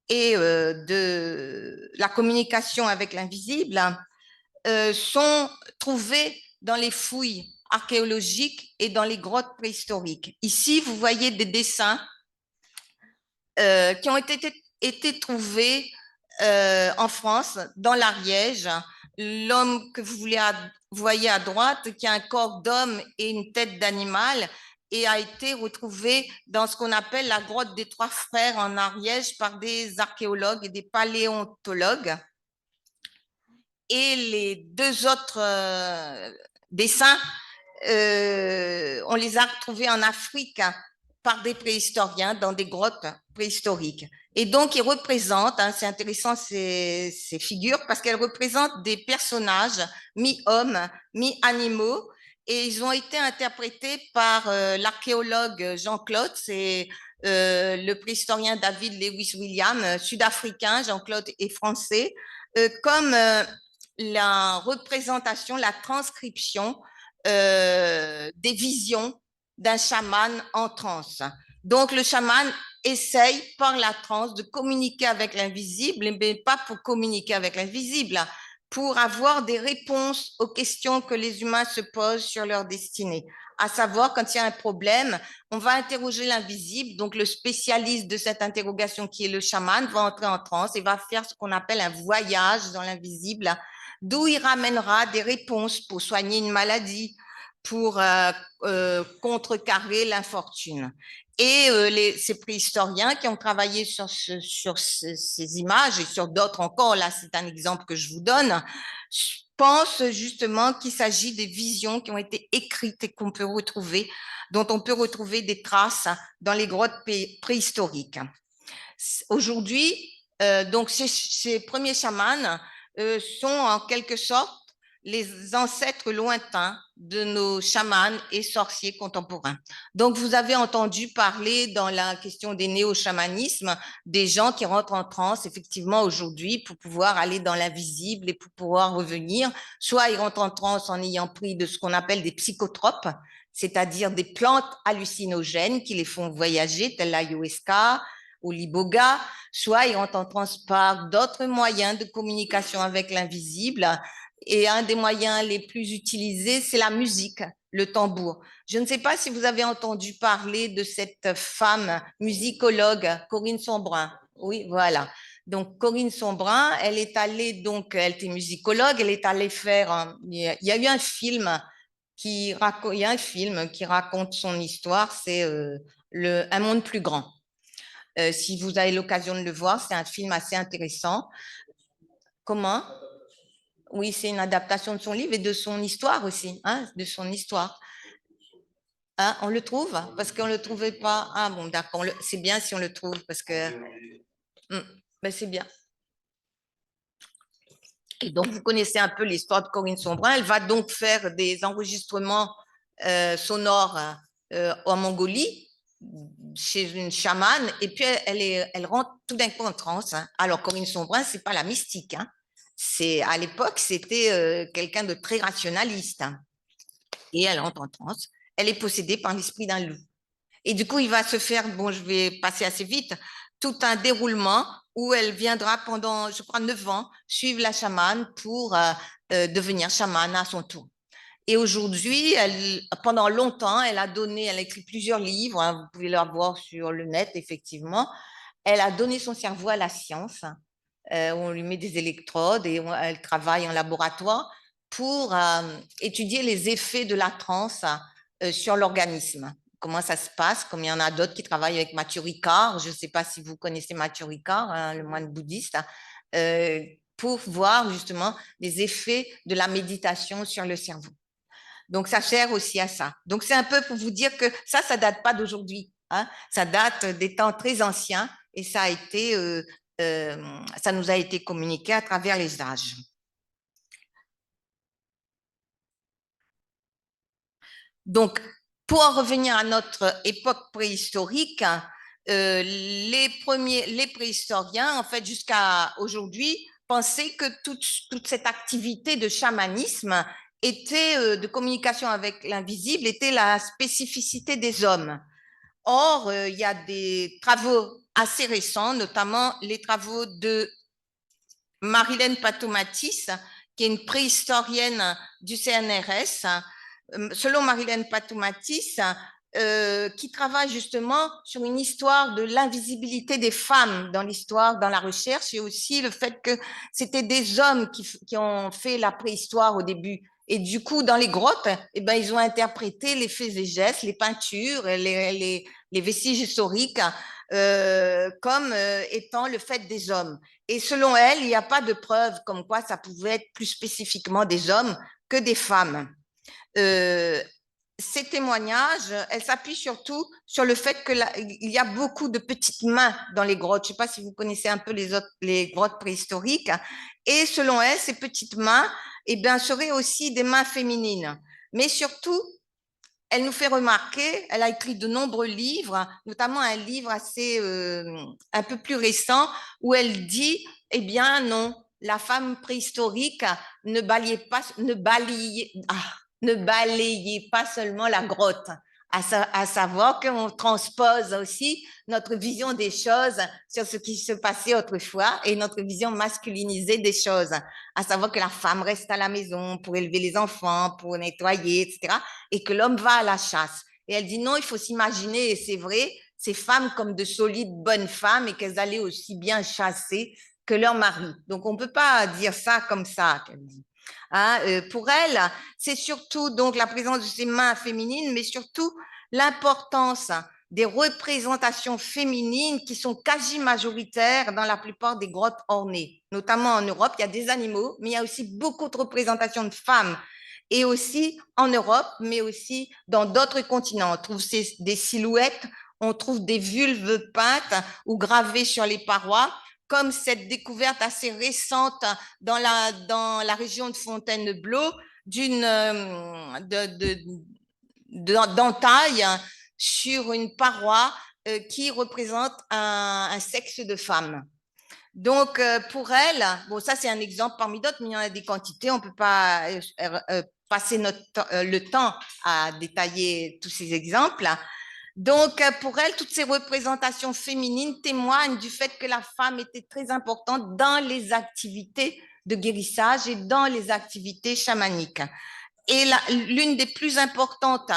et de la communication avec l'invisible sont trouvées dans les fouilles archéologiques et dans les grottes préhistoriques. Ici, vous voyez des dessins qui ont été trouvés en France, dans l'Ariège. L'homme que vous voyez à droite, qui a un corps d'homme et une tête d'animal, et a été retrouvé dans ce qu'on appelle la grotte des Trois Frères en Ariège par des archéologues et des paléontologues. Et les deux autres dessins, on les a retrouvés en Afrique par des préhistoriens dans des grottes préhistoriques. Et donc, ils représentent, hein, c'est intéressant ces figures, parce qu'elles représentent des personnages mi-hommes, mi-animaux, et ils ont été interprétés par l'archéologue Jean-Claude, c'est le préhistorien David Lewis Williams, sud-africain, Jean-Claude est français, comme la représentation, la transcription des visions d'un chaman en transe. Donc, le chaman essaye par la transe de communiquer avec l'invisible, mais pas pour communiquer avec l'invisible, pour avoir des réponses aux questions que les humains se posent sur leur destinée. À savoir, quand il y a un problème, on va interroger l'invisible, donc le spécialiste de cette interrogation qui est le chaman va entrer en transe et va faire ce qu'on appelle un voyage dans l'invisible, d'où il ramènera des réponses pour soigner une maladie, pour contrecarrer l'infortune. Et ces préhistoriens qui ont travaillé sur ces images et sur d'autres encore, là c'est un exemple que je vous donne, pensent justement qu'il s'agit des visions qui ont été écrites et qu'on peut retrouver, dont on peut retrouver des traces dans les grottes préhistoriques. Aujourd'hui, donc ces premiers chamans sont en quelque sorte les ancêtres lointains de nos chamans et sorciers contemporains. Donc, vous avez entendu parler dans la question des néo-chamanismes des gens qui rentrent en transe, effectivement, aujourd'hui, pour pouvoir aller dans l'invisible et pour pouvoir revenir. Soit ils rentrent en transe en ayant pris de ce qu'on appelle des psychotropes, c'est-à-dire des plantes hallucinogènes qui les font voyager, telles l'ayahuasca ou l'iboga, soit ils rentrent en transe par d'autres moyens de communication avec l'invisible. Et un des moyens les plus utilisés, c'est la musique, le tambour. Je ne sais pas si vous avez entendu parler de cette femme musicologue, Corinne Sombrin. Oui, voilà. Donc, Corinne Sombrin, elle est allée, donc, elle était musicologue, elle est allée faire, il y a eu un film il y a un film qui raconte son histoire, c'est Un monde plus grand. Si vous avez l'occasion de le voir, c'est un film assez intéressant. Comment? Oui, c'est une adaptation de son livre et de son histoire aussi, hein, de son histoire. Hein, on le trouve? Parce qu'on ne le trouvait pas. Ah bon, d'accord. C'est bien si on le trouve parce que ben, c'est bien. Et donc, vous connaissez un peu l'histoire de Corinne Sombrin. Elle va donc faire des enregistrements sonores en Mongolie chez une chamane. Et puis, elle rentre tout d'un coup en transe. Hein. Alors, Corinne Sombrin, c'est pas la mystique. Hein. À l'époque, c'était quelqu'un de très rationaliste. Hein. Et elle rentre en transe. Elle est possédée par l'esprit d'un loup. Et du coup, il va se faire, bon, je vais passer assez vite, tout un déroulement où elle viendra pendant, je crois, 9 ans, suivre la chamane pour devenir chamane à son tour. Et aujourd'hui, pendant longtemps, elle a écrit plusieurs livres, hein, vous pouvez le voir sur le net, effectivement. Elle a donné son cerveau à la science. On lui met des électrodes et elle travaille en laboratoire pour étudier les effets de la transe sur l'organisme. Comment ça se passe, comme il y en a d'autres qui travaillent avec Mathieu Ricard. Je ne sais pas si vous connaissez Mathieu Ricard, hein, le moine bouddhiste, euh, pour voir justement les effets de la méditation sur le cerveau. Donc, ça sert aussi à ça. Donc, c'est un peu pour vous dire que ça date pas d'aujourd'hui. Hein. Ça date des temps très anciens et ça nous a été communiqué à travers les âges. Donc, pour en revenir à notre époque préhistorique, les préhistoriens, en fait, jusqu'à aujourd'hui, pensaient que toute cette activité de chamanisme de communication avec l'invisible, était la spécificité des hommes. Or, il y a des travaux assez récents, notamment les travaux de Marilène Patomatis, qui est une préhistorienne du CNRS. Selon Marilène Patomatis, qui travaille justement sur une histoire de l'invisibilité des femmes dans l'histoire, dans la recherche, et aussi le fait que c'était des hommes qui ont fait la préhistoire au début. Et du coup, dans les grottes, eh ben, ils ont interprété les faits et gestes, les peintures, les vestiges historiques comme étant le fait des hommes. Et selon elle, il n'y a pas de preuve comme quoi ça pouvait être plus spécifiquement des hommes que des femmes. Euh, Ces témoignages, elles s'appuient surtout sur le fait qu'il y a beaucoup de petites mains dans les grottes. Je ne sais pas si vous connaissez un peu les grottes préhistoriques. Et selon elles, ces petites mains eh bien, seraient aussi des mains féminines. Mais surtout, elle nous fait remarquer, elle a écrit de nombreux livres, notamment un livre un peu plus récent, où elle dit, eh bien non, la femme préhistorique ne balayait pas seulement la grotte, à savoir qu'on transpose aussi notre vision des choses sur ce qui se passait autrefois et notre vision masculinisée des choses, à savoir que la femme reste à la maison pour élever les enfants, pour nettoyer, etc., et que l'homme va à la chasse. Et elle dit non, il faut s'imaginer, et c'est vrai, ces femmes comme de solides bonnes femmes et qu'elles allaient aussi bien chasser que leur mari. Donc on ne peut pas dire ça comme ça, qu'elle dit. Hein, pour elle, c'est surtout donc la présence de ces mains féminines, mais surtout l'importance des représentations féminines qui sont quasi majoritaires dans la plupart des grottes ornées. Notamment en Europe, il y a des animaux, mais il y a aussi beaucoup de représentations de femmes. Et aussi en Europe, mais aussi dans d'autres continents. On trouve des silhouettes, on trouve des vulves peintes ou gravées sur les parois, comme cette découverte assez récente dans la région de Fontainebleau d'entaille sur une paroi qui représente un sexe de femme. Donc, pour elle, bon, ça c'est un exemple parmi d'autres, mais il y en a des quantités, on ne peut pas passer le temps à détailler tous ces exemples. Donc, pour elle, toutes ces représentations féminines témoignent du fait que la femme était très importante dans les activités de guérissage et dans les activités chamaniques. Et l'une des plus importantes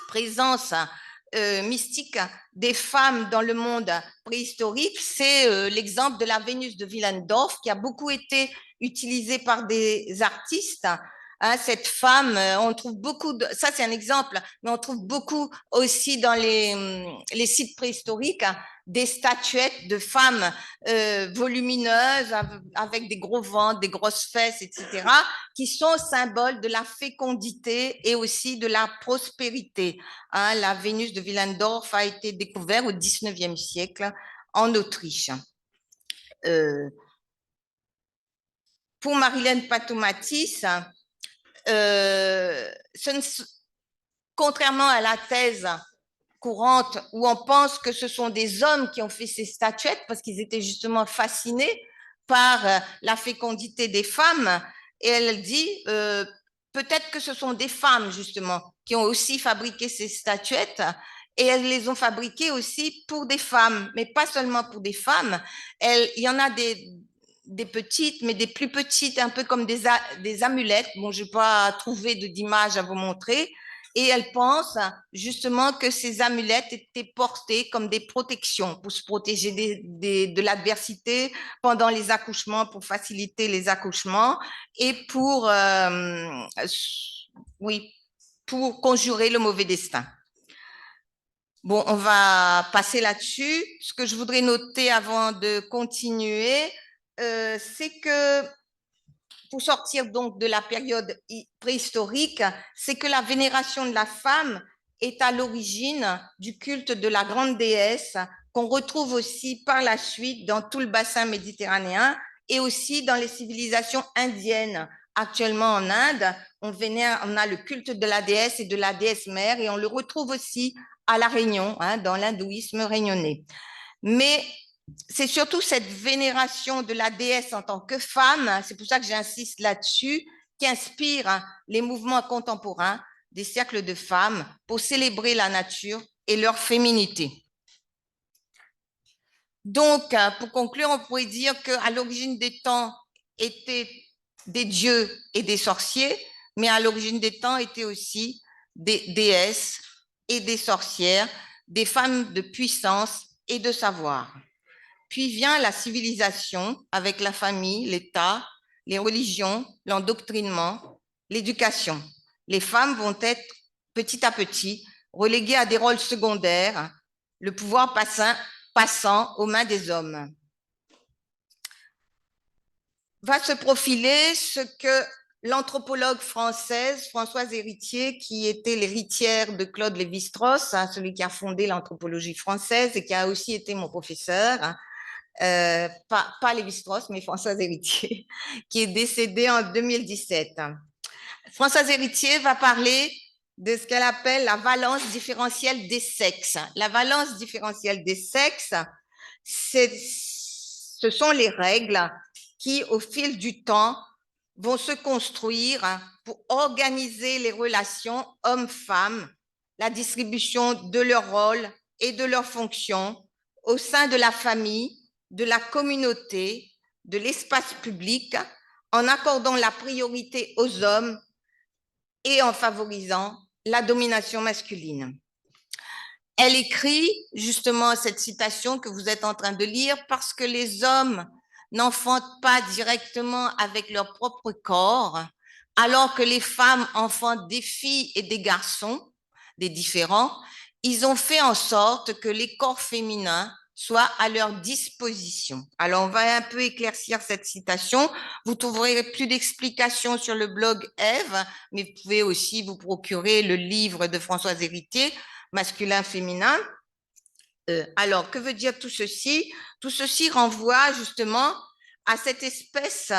présences mystiques des femmes dans le monde préhistorique, c'est l'exemple de la Vénus de Willendorf, qui a beaucoup été utilisée par des artistes Hein, cette femme, on trouve beaucoup de, ça c'est un exemple, mais on trouve beaucoup aussi dans les sites préhistoriques, hein, des statuettes de femmes volumineuses avec des gros ventres, des grosses fesses, etc., qui sont symboles de la fécondité et aussi de la prospérité. Hein, la Vénus de Willendorf a été découverte au 19e siècle en Autriche. Pour Marilène Patomatis, contrairement à la thèse courante où on pense que ce sont des hommes qui ont fait ces statuettes parce qu'ils étaient justement fascinés par la fécondité des femmes, et elle dit peut-être que ce sont des femmes justement qui ont aussi fabriqué ces statuettes, et elles les ont fabriquées aussi pour des femmes, mais pas seulement pour des femmes. Il y en a des petites, mais des plus petites, un peu comme des amulettes. Bon, je n'ai pas trouvé d'image à vous montrer. Et elle pense justement que ces amulettes étaient portées comme des protections pour se protéger de l'adversité pendant les accouchements, pour faciliter les accouchements et oui, pour conjurer le mauvais destin. Bon, on va passer là-dessus. Ce que je voudrais noter avant de continuer, c'est que pour sortir donc de la période préhistorique, c'est que la vénération de la femme est à l'origine du culte de la grande déesse qu'on retrouve aussi par la suite dans tout le bassin méditerranéen et aussi dans les civilisations indiennes. Actuellement en Inde, on a le culte de la déesse et de la déesse mère, et on le retrouve aussi à La Réunion, hein, dans l'hindouisme réunionnais. Mais c'est surtout cette vénération de la déesse en tant que femme, c'est pour ça que j'insiste là-dessus, qui inspire les mouvements contemporains des cercles de femmes pour célébrer la nature et leur féminité. Donc, pour conclure, on pourrait dire qu'à l'origine des temps étaient des dieux et des sorciers, mais à l'origine des temps étaient aussi des déesses et des sorcières, des femmes de puissance et de savoir. Puis vient la civilisation avec la famille, l'État, les religions, l'endoctrinement, l'éducation. Les femmes vont être petit à petit reléguées à des rôles secondaires, le pouvoir passant aux mains des hommes. Va se profiler ce que l'anthropologue française Françoise Héritier, qui était l'héritière de Claude Lévi-Strauss, hein, celui qui a fondé l'anthropologie française et qui a aussi été mon professeur, hein, pas Lévi-Strauss, mais Françoise Héritier, qui est décédée en 2017. Françoise Héritier va parler de ce qu'elle appelle la valence différentielle des sexes. La valence différentielle des sexes, ce sont les règles qui, au fil du temps, vont se construire pour organiser les relations hommes-femmes, la distribution de leurs rôles et de leurs fonctions au sein de la famille, de la communauté, de l'espace public, en accordant la priorité aux hommes et en favorisant la domination masculine. Elle écrit justement cette citation que vous êtes en train de lire parce que les hommes n'enfantent pas directement avec leur propre corps, alors que les femmes enfantent des filles et des garçons, des différents. Ils ont fait en sorte que les corps féminins soient à leur disposition. Alors, on va un peu éclaircir cette citation. Vous trouverez plus d'explications sur le blog Ève, mais vous pouvez aussi vous procurer le livre de Françoise Héritier, Masculin-féminin. Alors, que veut dire tout ceci? Tout ceci renvoie justement à cette espèce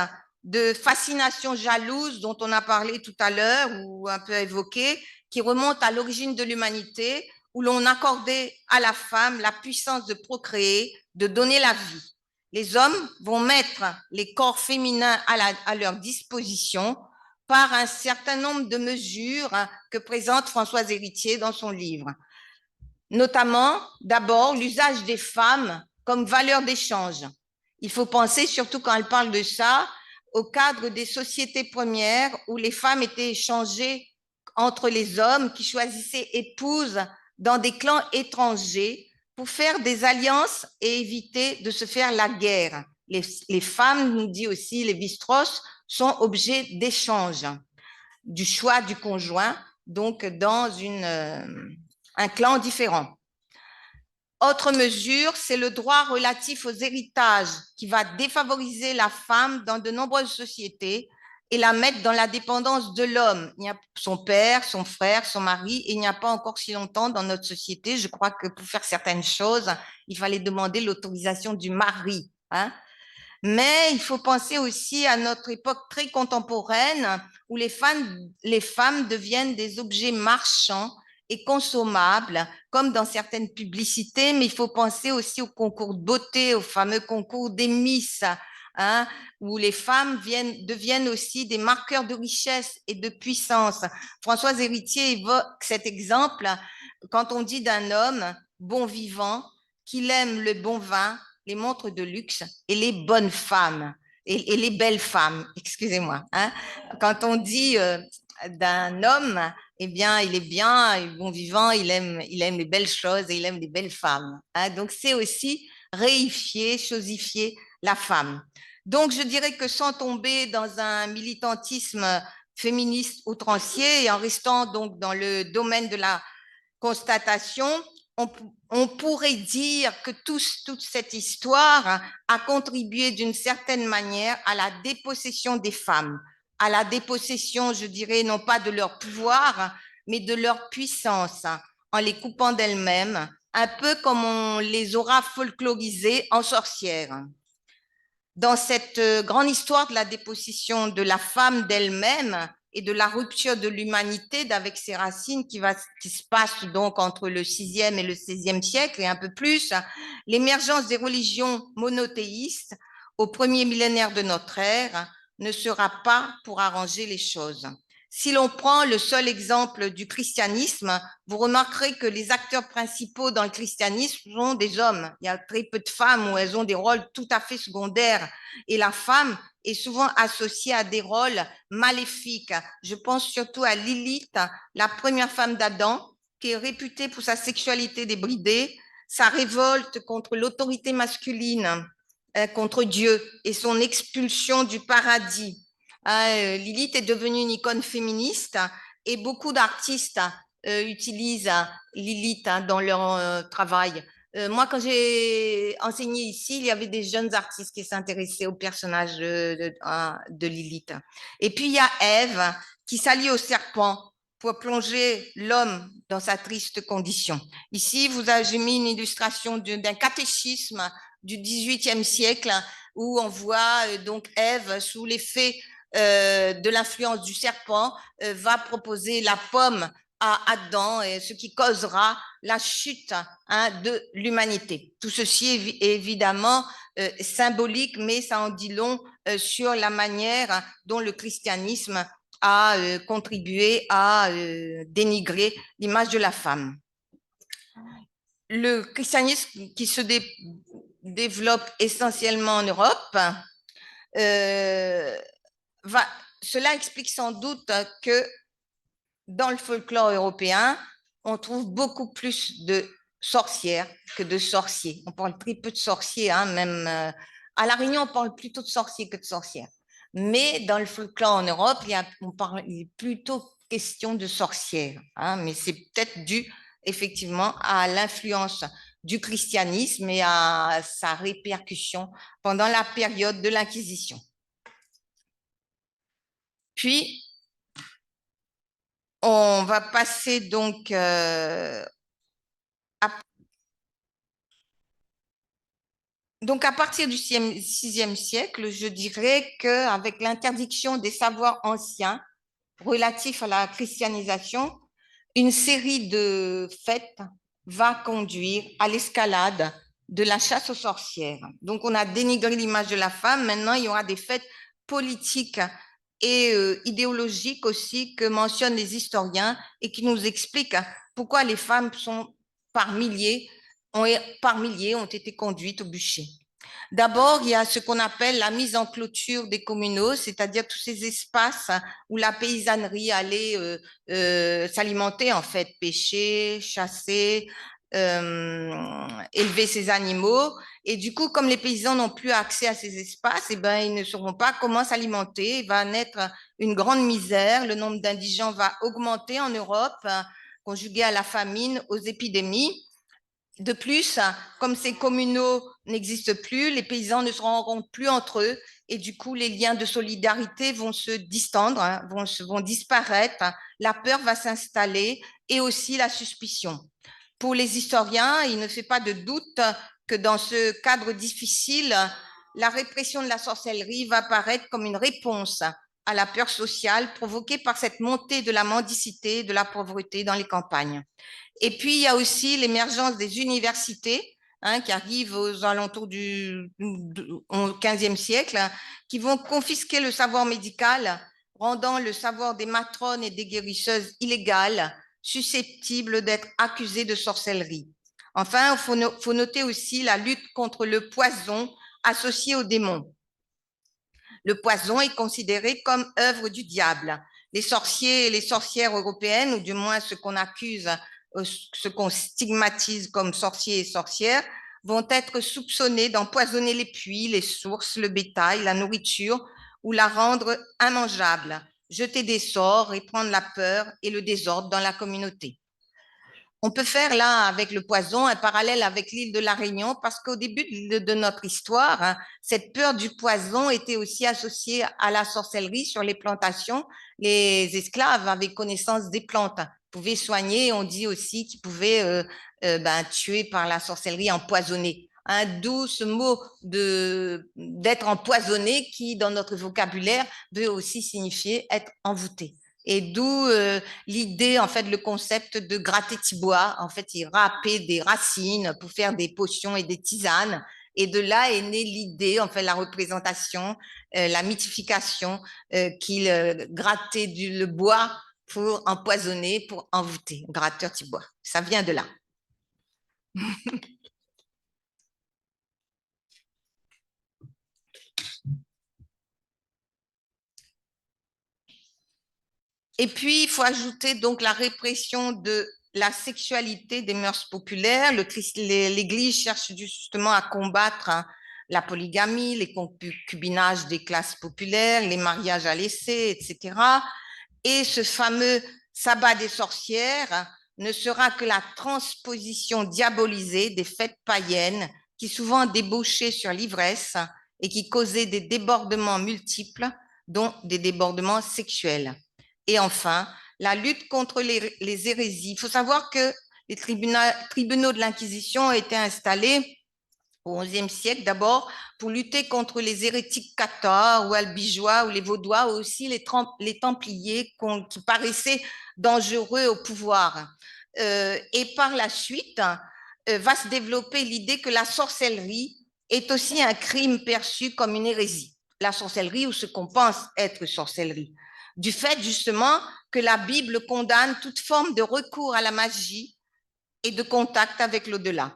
de fascination jalouse dont on a parlé tout à l'heure ou un peu évoqué, qui remonte à l'origine de l'humanité, où l'on accordait à la femme la puissance de procréer, de donner la vie. Les hommes vont mettre les corps féminins à leur disposition par un certain nombre de mesures que présente Françoise Héritier dans son livre. Notamment, d'abord, l'usage des femmes comme valeur d'échange. Il faut penser, surtout quand elle parle de ça, au cadre des sociétés premières où les femmes étaient échangées entre les hommes qui choisissaient épouses dans des clans étrangers pour faire des alliances et éviter de se faire la guerre. Les femmes, nous dit aussi Lévi-Strauss, sont objets d'échange. du choix du conjoint, donc dans un clan différent. Autre mesure, c'est le droit relatif aux héritages qui va défavoriser la femme dans de nombreuses sociétés et la mettre dans la dépendance de l'homme. Il y a son père, son frère, son mari, et il n'y a pas encore si longtemps dans notre société, je crois que pour faire certaines choses, il fallait demander l'autorisation du mari, hein. Mais il faut penser aussi à notre époque très contemporaine où les femmes deviennent des objets marchands et consommables, comme dans certaines publicités, mais il faut penser aussi aux concours de beauté, au fameux concours des Miss, hein, où les femmes deviennent aussi des marqueurs de richesse et de puissance. Françoise Héritier évoque cet exemple quand on dit d'un homme bon vivant qu'il aime le bon vin, les montres de luxe et les bonnes femmes et les belles femmes, excusez-moi, hein. Quand on dit d'un homme, eh bien, il est bien, il est bon vivant, il aime les belles choses et il aime les belles femmes, hein. Donc, c'est aussi réifier, chosifier la femme. Donc, je dirais que sans tomber dans un militantisme féministe outrancier et en restant donc dans le domaine de la constatation, on pourrait dire que toute cette histoire a contribué d'une certaine manière à la dépossession des femmes, à la dépossession, je dirais, non pas de leur pouvoir, mais de leur puissance, en les coupant d'elles-mêmes, un peu comme on les aura folklorisées en sorcières. Dans cette grande histoire de la dépossession de la femme d'elle-même et de la rupture de l'humanité avec ses racines qui se passe donc entre le 6e et le 16e siècle et un peu plus, l'émergence des religions monothéistes au premier millénaire de notre ère ne sera pas pour arranger les choses. Si l'on prend le seul exemple du christianisme, vous remarquerez que les acteurs principaux dans le christianisme sont des hommes. Il y a très peu de femmes où elles ont des rôles tout à fait secondaires. Et la femme est souvent associée à des rôles maléfiques. Je pense surtout à Lilith, la première femme d'Adam, qui est réputée pour sa sexualité débridée, sa révolte contre l'autorité masculine, contre Dieu et son expulsion du paradis. Lilith est devenue une icône féministe et beaucoup d'artistes utilisent Lilith dans leur travail. Moi, quand j'ai enseigné ici, il y avait des jeunes artistes qui s'intéressaient au personnage de Lilith. Et puis, il y a Ève qui s'allie au serpent pour plonger l'homme dans sa triste condition. Ici, j'ai mis une illustration d'un catéchisme du XVIIIe siècle où on voit donc Ève sous l'effet de l'influence du serpent va proposer la pomme à Adam, ce qui causera la chute de l'humanité. Tout ceci est évidemment symbolique, mais ça en dit long sur la manière dont le christianisme a contribué à dénigrer l'image de la femme. Le christianisme qui se développe essentiellement en Europe, cela explique sans doute que dans le folklore européen, on trouve beaucoup plus de sorcières que de sorciers. On parle très peu de sorciers, hein, même à La Réunion, on parle plutôt de sorciers que de sorcières. Mais dans le folklore en Europe, il est plutôt question de sorcières, hein, mais c'est peut-être dû effectivement à l'influence du christianisme et à sa répercussion pendant la période de l'Inquisition. Puis, on va passer donc à partir du 6e siècle, je dirais qu'avec l'interdiction des savoirs anciens relatifs à la christianisation, une série de fêtes va conduire à l'escalade de la chasse aux sorcières. Donc, on a dénigré l'image de la femme. Maintenant, il y aura des fêtes politiques et idéologiques aussi que mentionnent les historiens et qui nous expliquent pourquoi les femmes sont par milliers ont été conduites au bûcher. D'abord, il y a ce qu'on appelle la mise en clôture des communaux, c'est-à-dire tous ces espaces où la paysannerie allait s'alimenter, en fait, pêcher, chasser, élever ces animaux. Et du coup, comme les paysans n'ont plus accès à ces espaces, eh ben, ils ne sauront pas comment s'alimenter. Il va naître une grande misère. Le nombre d'indigents va augmenter en Europe, conjugué à la famine, aux épidémies. De plus, comme ces communaux n'existent plus, les paysans ne se rencontrent plus entre eux et du coup, les liens de solidarité vont se distendre, vont disparaître, la peur va s'installer et aussi la suspicion. Pour les historiens, il ne fait pas de doute que dans ce cadre difficile, la répression de la sorcellerie va apparaître comme une réponse à la peur sociale provoquée par cette montée de la mendicité, de la pauvreté dans les campagnes. Et puis, il y a aussi l'émergence des universités, qui arrivent aux alentours du XVe siècle, qui vont confisquer le savoir médical, rendant le savoir des matrones et des guérisseuses illégal, susceptible d'être accusé de sorcellerie. Enfin, il faut noter aussi la lutte contre le poison associé aux démons. Le poison est considéré comme œuvre du diable. Les sorciers et les sorcières européennes, ou du moins ceux qu'on accuse, ceux qu'on stigmatise comme sorciers et sorcières, vont être soupçonnés d'empoisonner les puits, les sources, le bétail, la nourriture, ou la rendre immangeable, jeter des sorts, répandre la peur et le désordre dans la communauté. On peut faire là, avec le poison, un parallèle avec l'île de la Réunion, parce qu'au début de notre histoire, cette peur du poison était aussi associée à la sorcellerie sur les plantations. Les esclaves avaient connaissance des plantes, pouvaient soigner. On dit aussi qu'ils pouvaient tuer par la sorcellerie, empoisonner. D'où ce mot d'être empoisonné qui, dans notre vocabulaire, veut aussi signifier être envoûté. Et d'où l'idée, en fait, le concept de gratter tibois. En fait, ils râpaient des racines pour faire des potions et des tisanes. Et de là est née l'idée, en fait, la représentation, la mythification qu'ils grattaient le bois pour empoisonner, pour envoûter. Gratteur tibois. Ça vient de là. Et puis, il faut ajouter donc la répression de la sexualité des mœurs populaires. L'Église cherche justement à combattre la polygamie, les concubinages des classes populaires, les mariages à l'essai, etc. Et ce fameux sabbat des sorcières ne sera que la transposition diabolisée des fêtes païennes qui souvent débauchaient sur l'ivresse et qui causaient des débordements multiples, dont des débordements sexuels. Et enfin, la lutte contre les hérésies. Il faut savoir que les tribunaux de l'Inquisition ont été installés au XIe siècle d'abord pour lutter contre les hérétiques cathares ou albigeois ou les vaudois, ou aussi les templiers qui paraissaient dangereux au pouvoir. Et par la suite, va se développer l'idée que la sorcellerie est aussi un crime perçu comme une hérésie. La sorcellerie ou ce qu'on pense être sorcellerie. Du fait justement que la Bible condamne toute forme de recours à la magie et de contact avec l'au-delà.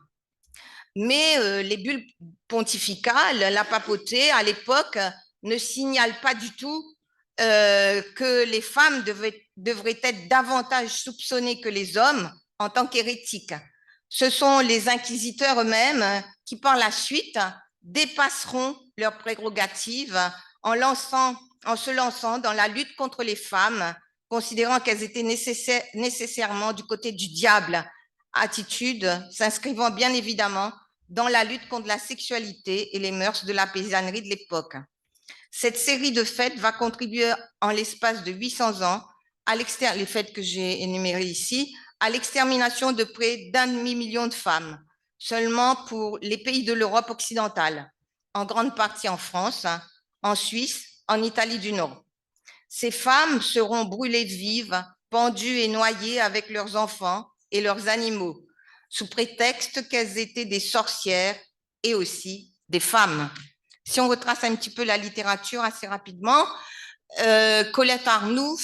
Mais les bulles pontificales, la papauté, à l'époque, ne signalent pas du tout que les femmes devraient être davantage soupçonnées que les hommes en tant qu'hérétiques. Ce sont les inquisiteurs eux-mêmes qui, par la suite, dépasseront leurs prérogatives en se lançant dans la lutte contre les femmes, considérant qu'elles étaient nécessairement du côté du diable, attitude s'inscrivant bien évidemment dans la lutte contre la sexualité et les mœurs de la paysannerie de l'époque. Cette série de fêtes va contribuer en l'espace de 800 ans, les fêtes que j'ai énumérées ici, à l'extermination de près d'1 demi-million de femmes, seulement pour les pays de l'Europe occidentale, en grande partie en France, en Suisse, en Italie du Nord. Ces femmes seront brûlées vives, pendues et noyées avec leurs enfants et leurs animaux, sous prétexte qu'elles étaient des sorcières et aussi des femmes. Si on retrace un petit peu la littérature assez rapidement, Colette Arnoux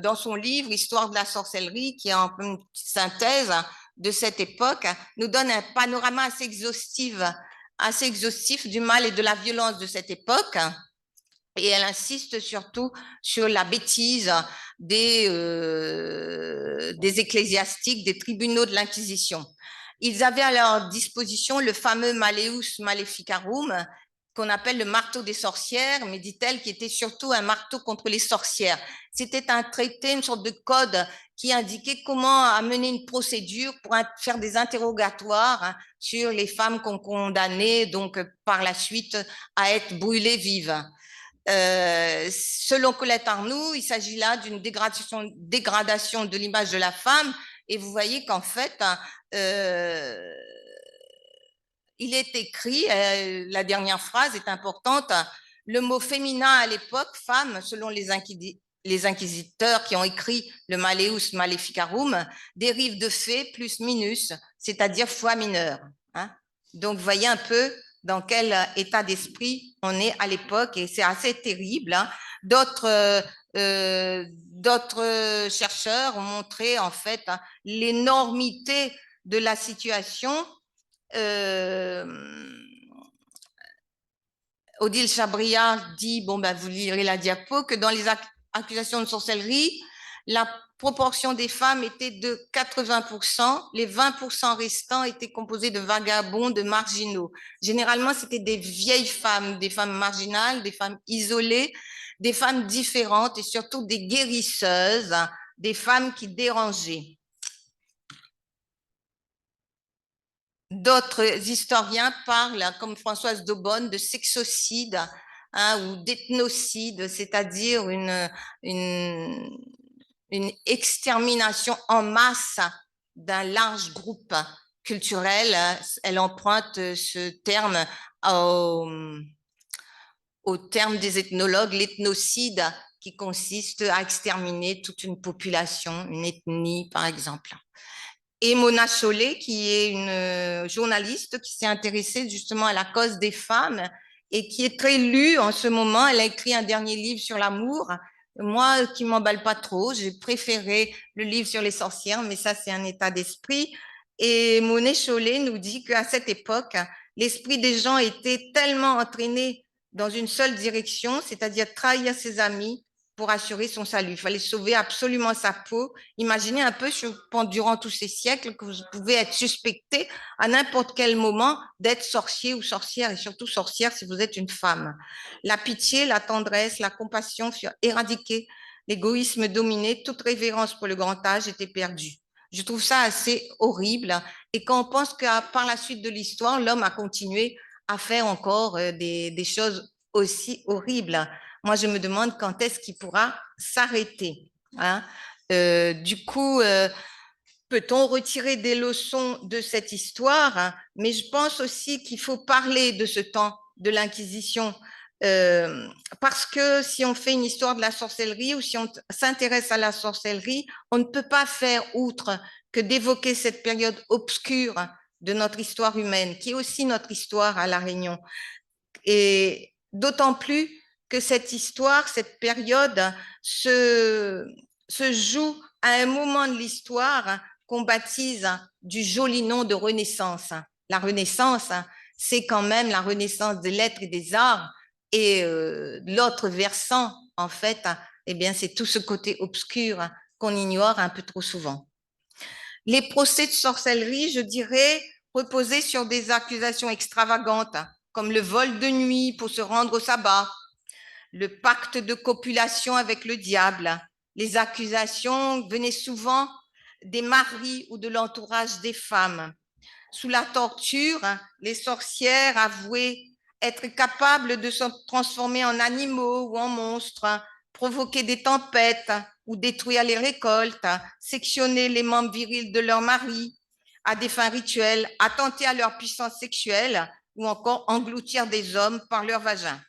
dans son livre Histoire de la sorcellerie, qui est un peu une synthèse de cette époque, nous donne un panorama assez exhaustif du mal et de la violence de cette époque. Et elle insiste surtout sur la bêtise des ecclésiastiques, des tribunaux de l'Inquisition. Ils avaient à leur disposition le fameux Malleus Maleficarum, qu'on appelle le marteau des sorcières, mais dit-elle qui était surtout un marteau contre les sorcières. C'était un traité, une sorte de code qui indiquait comment amener une procédure pour faire des interrogatoires, hein, sur les femmes qu'on condamnait donc par la suite à être brûlées vives. Selon Colette Arnoux, il s'agit là d'une dégradation de l'image de la femme. Et vous voyez qu'en fait, il est écrit, la dernière phrase est importante, le mot féminin à l'époque, femme, selon les inquisiteurs qui ont écrit le Malleus Maleficarum, dérive de fée plus minus, c'est-à-dire foi mineure. Hein. Donc, vous voyez un peu dans quel état d'esprit on est à l'époque, et c'est assez terrible. Hein. D'autres chercheurs ont montré en fait, hein, l'énormité de la situation. Odile Chabriard dit, bon ben vous lirez la diapo, que dans les accusations de sorcellerie, la proportion des femmes était de 80%, les 20% restants étaient composés de vagabonds, de marginaux. Généralement, c'était des vieilles femmes, des femmes marginales, des femmes isolées, des femmes différentes et surtout des guérisseuses, hein, des femmes qui dérangeaient. D'autres historiens parlent, comme Françoise d'Aubonne, de sexocide, hein, ou d'ethnocide, c'est-à-dire une, une extermination en masse d'un large groupe culturel. Elle emprunte ce terme au terme des ethnologues, l'ethnocide, qui consiste à exterminer toute une population, une ethnie, par exemple. Et Mona Chollet, qui est une journaliste qui s'est intéressée justement à la cause des femmes et qui est très lue en ce moment. Elle a écrit un dernier livre sur l'amour. Moi, qui m'emballe pas trop, j'ai préféré le livre sur les sorcières, mais ça, c'est un état d'esprit. Et Mona Chollet nous dit qu'à cette époque, l'esprit des gens était tellement entraîné dans une seule direction, c'est-à-dire trahir ses amis pour assurer son salut. Il fallait sauver absolument sa peau. Imaginez un peu, durant tous ces siècles, que vous pouvez être suspecté à n'importe quel moment d'être sorcier ou sorcière, et surtout sorcière si vous êtes une femme. La pitié, la tendresse, la compassion furent éradiquées. L'égoïsme dominait, toute révérence pour le grand âge était perdue. Je trouve ça assez horrible. Et quand on pense que par la suite de l'histoire, l'homme a continué à faire encore des choses aussi horribles. Moi, je me demande quand est-ce qu'il pourra s'arrêter. Hein. Du coup, peut-on retirer des leçons de cette histoire, hein? Mais je pense aussi qu'il faut parler de ce temps de l'Inquisition. Parce que si on fait une histoire de la sorcellerie ou si on s'intéresse à la sorcellerie, on ne peut pas faire outre que d'évoquer cette période obscure de notre histoire humaine, qui est aussi notre histoire à La Réunion. Et d'autant plus que cette histoire, cette période se joue à un moment de l'histoire qu'on baptise du joli nom de Renaissance. La Renaissance, c'est quand même la renaissance des lettres et des arts. Et l'autre versant, en fait, eh bien, c'est tout ce côté obscur qu'on ignore un peu trop souvent. Les procès de sorcellerie, je dirais, reposaient sur des accusations extravagantes, comme le vol de nuit pour se rendre au sabbat, le pacte de copulation avec le diable. Les accusations venaient souvent des maris ou de l'entourage des femmes. Sous la torture, les sorcières avouaient être capables de se transformer en animaux ou en monstres, provoquer des tempêtes ou détruire les récoltes, sectionner les membres virils de leur mari à des fins rituelles, attenter à leur puissance sexuelle ou encore engloutir des hommes par leur vagin.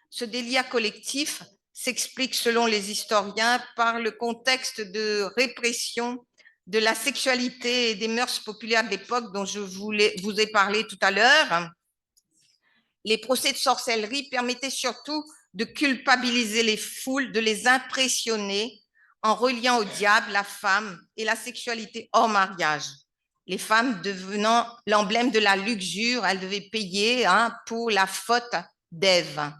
Ce délit collectif s'explique, selon les historiens, par le contexte de répression de la sexualité et des mœurs populaires de l'époque dont je vous ai parlé tout à l'heure. Les procès de sorcellerie permettaient surtout de culpabiliser les foules, de les impressionner en reliant au diable la femme et la sexualité hors mariage. Les femmes devenant l'emblème de la luxure, elles devaient payer, hein, pour la faute d'Ève.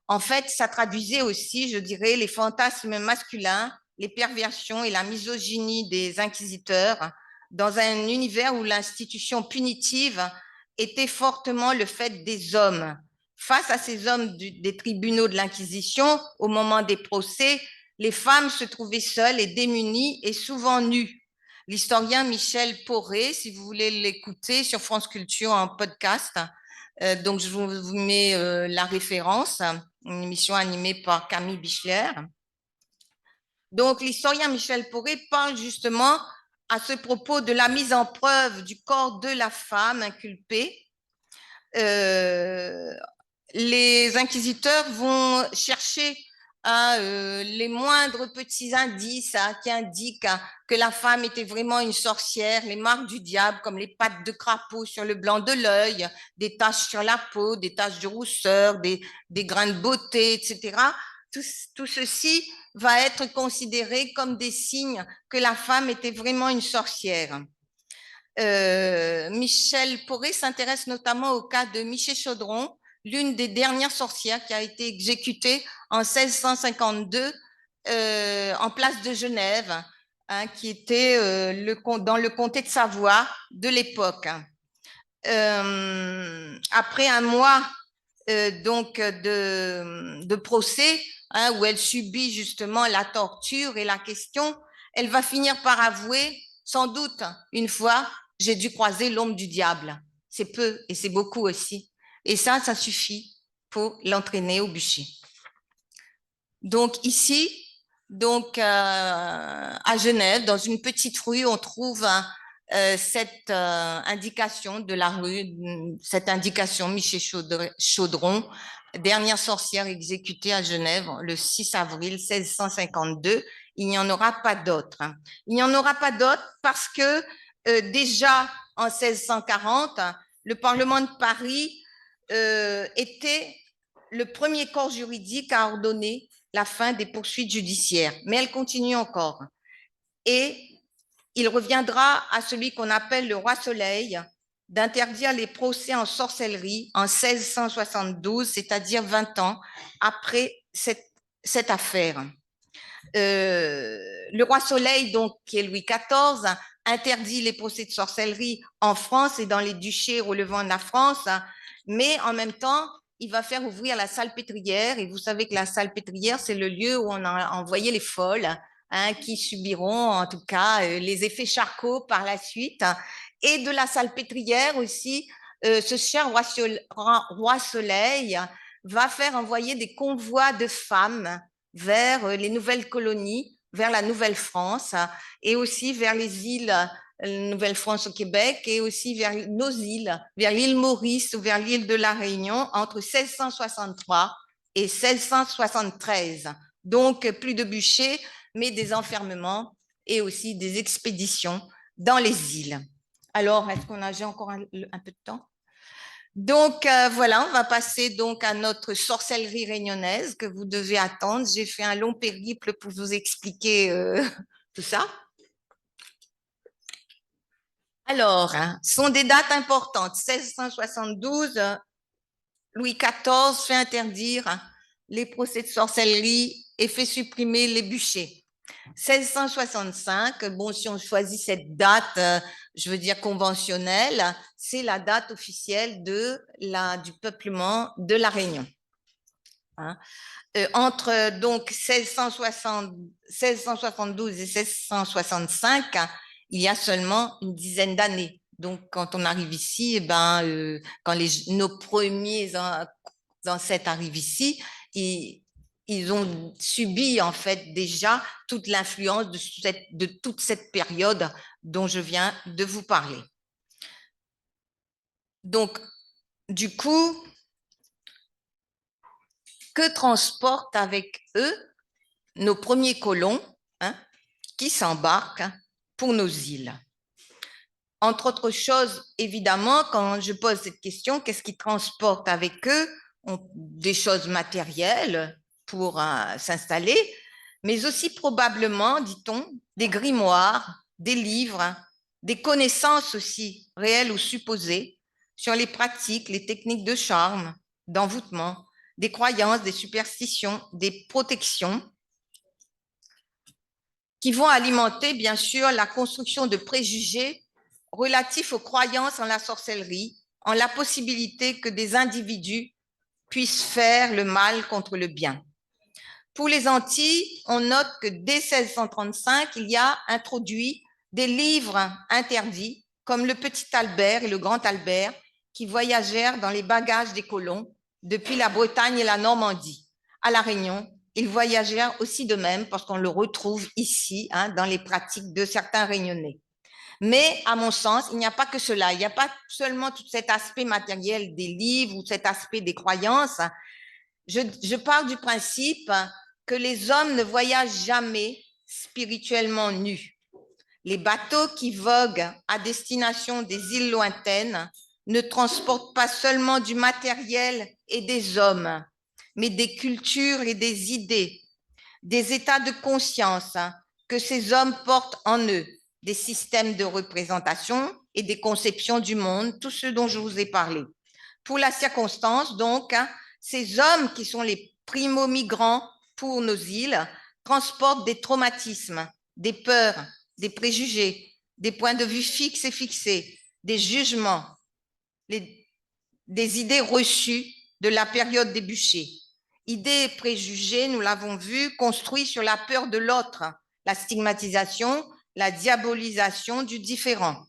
En fait, ça traduisait aussi, je dirais, les fantasmes masculins, les perversions et la misogynie des inquisiteurs dans un univers où l'institution punitive était fortement le fait des hommes. Face à ces hommes des tribunaux de l'Inquisition, au moment des procès, les femmes se trouvaient seules et démunies et souvent nues. L'historien Michel Poré, si vous voulez l'écouter sur France Culture en podcast, donc je vous mets la référence, une émission animée par Camille Bichler. Donc l'historien Michel Poré parle justement à ce propos de la mise en preuve du corps de la femme inculpée. Les inquisiteurs vont chercher les moindres petits indices qui indiquent que la femme était vraiment une sorcière, les marques du diable comme les pattes de crapaud sur le blanc de l'œil, des taches sur la peau, des taches de rousseur, des grains de beauté, etc. Tout ceci va être considéré comme des signes que la femme était vraiment une sorcière. Michel Poré s'intéresse notamment au cas de Miché Chaudron, l'une des dernières sorcières qui a été exécutée en 1652 en place de Genève, hein, qui était dans le comté de Savoie de l'époque. Après un mois donc de procès, hein, où elle subit justement la torture et la question, elle va finir par avouer, sans doute une fois, j'ai dû croiser l'ombre du diable. C'est peu et c'est beaucoup aussi. Et ça suffit pour l'entraîner au bûcher. Donc ici, donc à Genève, dans une petite rue, on trouve cette indication de la rue, cette indication Michel Chaudron, dernière sorcière exécutée à Genève le 6 avril 1652. Il n'y en aura pas d'autres. Il n'y en aura pas d'autres parce que déjà en 1640, le Parlement de Paris était le premier corps juridique à ordonner la fin des poursuites judiciaires, mais elle continue encore. Et il reviendra à celui qu'on appelle le roi Soleil d'interdire les procès en sorcellerie en 1672, c'est-à-dire 20 ans après cette affaire. Le roi Soleil, donc, qui est Louis XIV, interdit les procès de sorcellerie en France et dans les duchés relevant de la France, mais en même temps, il va faire ouvrir la salpêtrière. Et vous savez que la salpêtrière, c'est le lieu où on a envoyé les folles, hein, qui subiront en tout cas les effets Charcot par la suite. Et de la salpêtrière aussi, ce cher roi Soleil va faire envoyer des convois de femmes vers les nouvelles colonies, vers la Nouvelle-France et aussi vers les îles Nouvelle-France au Québec et aussi vers nos îles, vers l'île Maurice ou vers l'île de la Réunion entre 1663 et 1673. Donc, plus de bûchers, mais des enfermements et aussi des expéditions dans les îles. Alors, est-ce qu'on a encore un peu de temps? Donc voilà, on va passer donc à notre sorcellerie réunionnaise que vous devez attendre. J'ai fait un long périple pour vous expliquer tout ça. Alors, hein, sont des dates importantes. 1672, Louis XIV fait interdire les procès de sorcellerie et fait supprimer les bûchers. 1665, bon, si on choisit cette date, je veux dire conventionnelle, c'est la date officielle du peuplement de la Réunion. Hein. Entre donc 1672 et 1665, il y a seulement une dizaine d'années. Donc, quand on arrive ici, eh ben, quand nos premiers ancêtres arrivent ici, ils ont subi en fait déjà toute l'influence de toute cette période dont je viens de vous parler. Donc, du coup, que transportent avec eux nos premiers colons, hein, qui s'embarquent pour nos îles? Entre autres choses, évidemment, quand je pose cette question, qu'est-ce qu'ils transportent avec eux? Des choses matérielles pour s'installer, mais aussi probablement, dit-on, des grimoires, des livres, des connaissances aussi, réelles ou supposées, sur les pratiques, les techniques de charme, d'envoûtement, des croyances, des superstitions, des protections qui vont alimenter, bien sûr, la construction de préjugés relatifs aux croyances en la sorcellerie, en la possibilité que des individus puissent faire le mal contre le bien. Pour les Antilles, on note que dès 1635, il y a introduit des livres interdits, comme le Petit Albert et le Grand Albert, qui voyagèrent dans les bagages des colons depuis la Bretagne et la Normandie. À La Réunion, ils voyagèrent aussi de même, parce qu'on le retrouve ici, dans les pratiques de certains Réunionnais. Mais à mon sens, il n'y a pas que cela. Il n'y a pas seulement tout cet aspect matériel des livres ou cet aspect des croyances. Je pars du principe que les hommes ne voyagent jamais spirituellement nus. Les bateaux qui voguent à destination des îles lointaines ne transportent pas seulement du matériel et des hommes, mais des cultures et des idées, des états de conscience que ces hommes portent en eux, des systèmes de représentation et des conceptions du monde, tout ce dont je vous ai parlé. Pour la circonstance, donc, ces hommes qui sont les primo-migrants pour nos îles transportent des traumatismes, des peurs, des préjugés, des points de vue fixes et fixés, des jugements, des idées reçues de la période des bûchers. Idées et préjugés, nous l'avons vu, construits sur la peur de l'autre, la stigmatisation, la diabolisation du différent.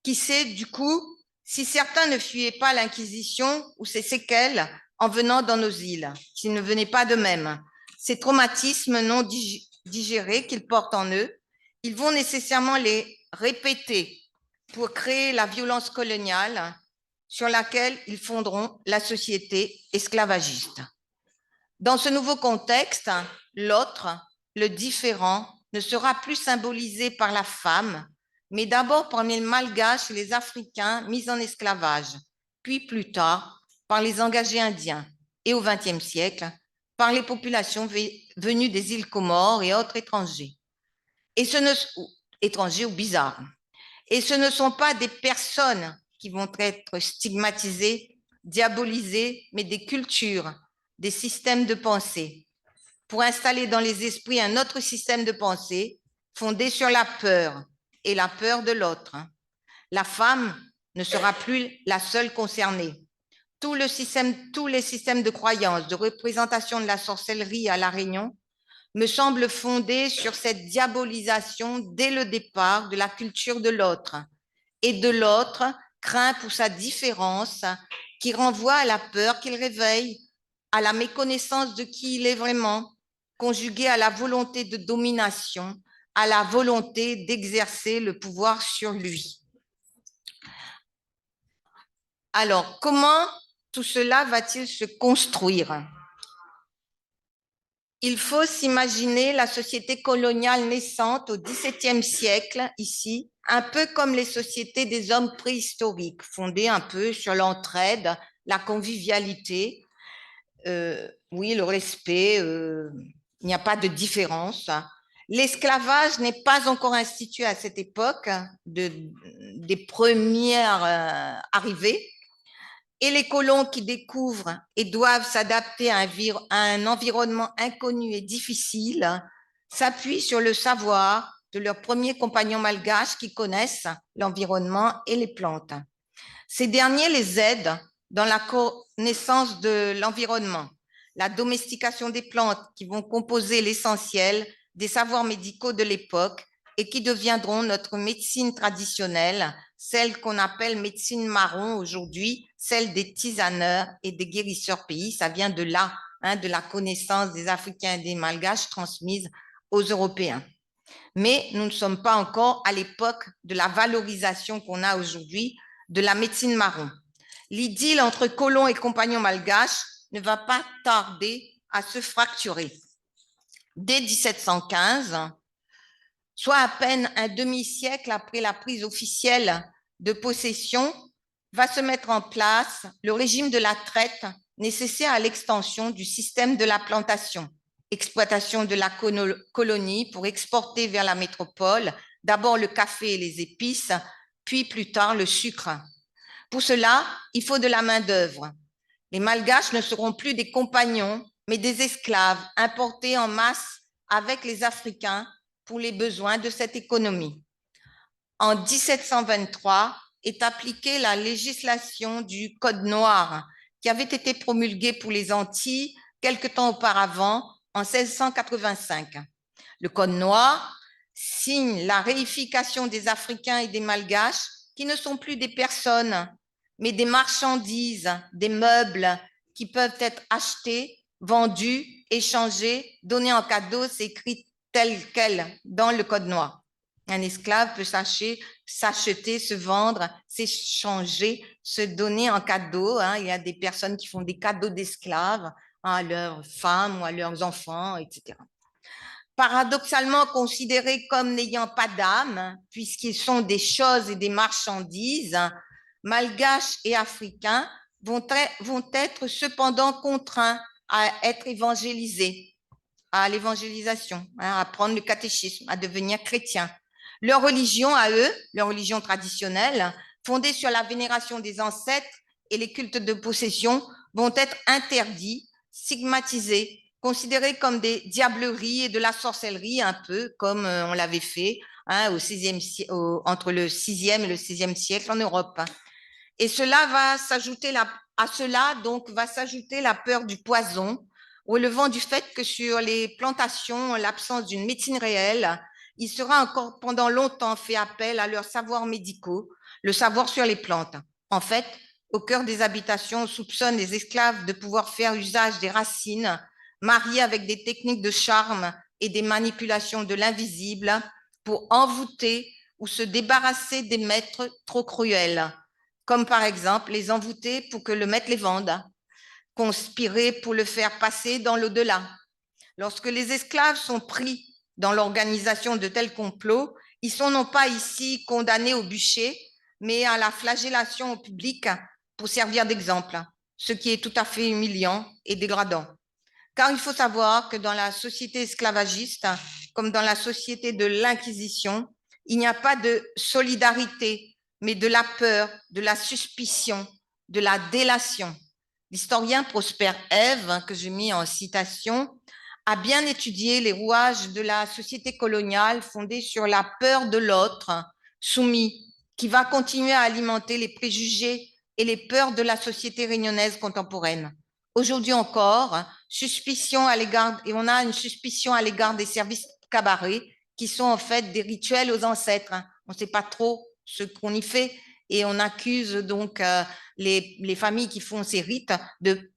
Qui sait, du coup, si certains ne fuyaient pas l'Inquisition ou ses séquelles en venant dans nos îles, s'ils ne venaient pas d'eux-mêmes, ces traumatismes non digérés qu'ils portent en eux, ils vont nécessairement les répéter pour créer la violence coloniale sur laquelle ils fonderont la société esclavagiste. Dans ce nouveau contexte, l'autre, le différent, ne sera plus symbolisé par la femme, mais d'abord par les Malgaches et les Africains mis en esclavage, puis plus tard par les engagés indiens, et au XXe siècle, par les populations venues des îles Comores et autres étrangers. Étrangers ou bizarres. Et ce ne sont pas des personnes qui vont être stigmatisées, diabolisées, mais des cultures, des systèmes de pensée, pour installer dans les esprits un autre système de pensée fondé sur la peur et la peur de l'autre. La femme ne sera plus la seule concernée. Tous les systèmes de croyance, de représentation de la sorcellerie à La Réunion me semblent fondés sur cette diabolisation dès le départ de la culture de l'autre et de l'autre craint pour sa différence qui renvoie à la peur qu'il réveille, à la méconnaissance de qui il est vraiment, conjuguée à la volonté de domination, à la volonté d'exercer le pouvoir sur lui. Alors, comment tout cela va-t-il se construire? Il faut s'imaginer la société coloniale naissante au XVIIe siècle, ici, un peu comme les sociétés des hommes préhistoriques, fondées un peu sur l'entraide, la convivialité, oui, le respect, il n'y a pas de différence. L'esclavage n'est pas encore institué à cette époque des premières arrivées. Et les colons qui découvrent et doivent s'adapter à un environnement inconnu et difficile s'appuient sur le savoir de leurs premiers compagnons malgaches qui connaissent l'environnement et les plantes. Ces derniers les aident dans la connaissance de l'environnement, la domestication des plantes qui vont composer l'essentiel des savoirs médicaux de l'époque et qui deviendront notre médecine traditionnelle, celle qu'on appelle médecine marron aujourd'hui, celle des tisaneurs et des guérisseurs pays. Ça vient de là, de la connaissance des Africains et des Malgaches transmise aux Européens. Mais nous ne sommes pas encore à l'époque de la valorisation qu'on a aujourd'hui de la médecine marron. L'idylle entre colons et compagnons malgaches ne va pas tarder à se fracturer. Dès 1715, soit à peine un demi-siècle après la prise officielle de possession, va se mettre en place le régime de la traite nécessaire à l'extension du système de la plantation, exploitation de la colonie pour exporter vers la métropole d'abord le café et les épices, puis plus tard le sucre. Pour cela, il faut de la main-d'œuvre. Les Malgaches ne seront plus des compagnons, mais des esclaves importés en masse avec les Africains pour les besoins de cette économie. En 1723 est appliquée la législation du Code noir qui avait été promulguée pour les Antilles quelque temps auparavant, en 1685. Le Code noir signe la réification des Africains et des Malgaches qui ne sont plus des personnes, mais des marchandises, des meubles qui peuvent être achetés, vendus, échangés, donnés en cadeau. C'est écrit tel quel dans le Code noir. Un esclave peut s'acheter, se vendre, s'échanger, se donner en cadeau. Il y a des personnes qui font des cadeaux d'esclaves à leurs femmes ou à leurs enfants, etc. Paradoxalement considérés comme n'ayant pas d'âme, puisqu'ils sont des choses et des marchandises, Malgaches et Africains vont être cependant contraints à être évangélisés, à l'évangélisation, à apprendre le catéchisme, à devenir chrétiens. Leur religion à eux, leur religion traditionnelle, fondée sur la vénération des ancêtres et les cultes de possession, vont être interdits, stigmatisés, considérés comme des diableries et de la sorcellerie, un peu comme on l'avait fait entre le 6e et le 16e siècle en Europe. Et cela va s'ajouter à cela donc va s'ajouter la peur du poison, relevant du fait que sur les plantations, l'absence d'une médecine réelle, il sera encore pendant longtemps fait appel à leurs savoirs médicaux, le savoir sur les plantes. En fait, au cœur des habitations, on soupçonne les esclaves de pouvoir faire usage des racines, mariées avec des techniques de charme et des manipulations de l'invisible pour envoûter ou se débarrasser des maîtres trop cruels, comme par exemple les envoûter pour que le maître les vende, conspirer pour le faire passer dans l'au-delà. Lorsque les esclaves sont pris dans l'organisation de tels complots, ils sont non pas ici condamnés au bûcher, mais à la flagellation au public pour servir d'exemple, ce qui est tout à fait humiliant et dégradant. Car il faut savoir que dans la société esclavagiste, comme dans la société de l'Inquisition, il n'y a pas de solidarité, mais de la peur, de la suspicion, de la délation. L'historien Prosper Ève, que j'ai mis en citation, a bien étudié les rouages de la société coloniale fondée sur la peur de l'autre soumis, qui va continuer à alimenter les préjugés et les peurs de la société réunionnaise contemporaine. Aujourd'hui encore, on a une suspicion à l'égard des services cabarets qui sont en fait des rituels aux ancêtres. On ne sait pas trop ce qu'on y fait et on accuse donc les familles qui font ces rites de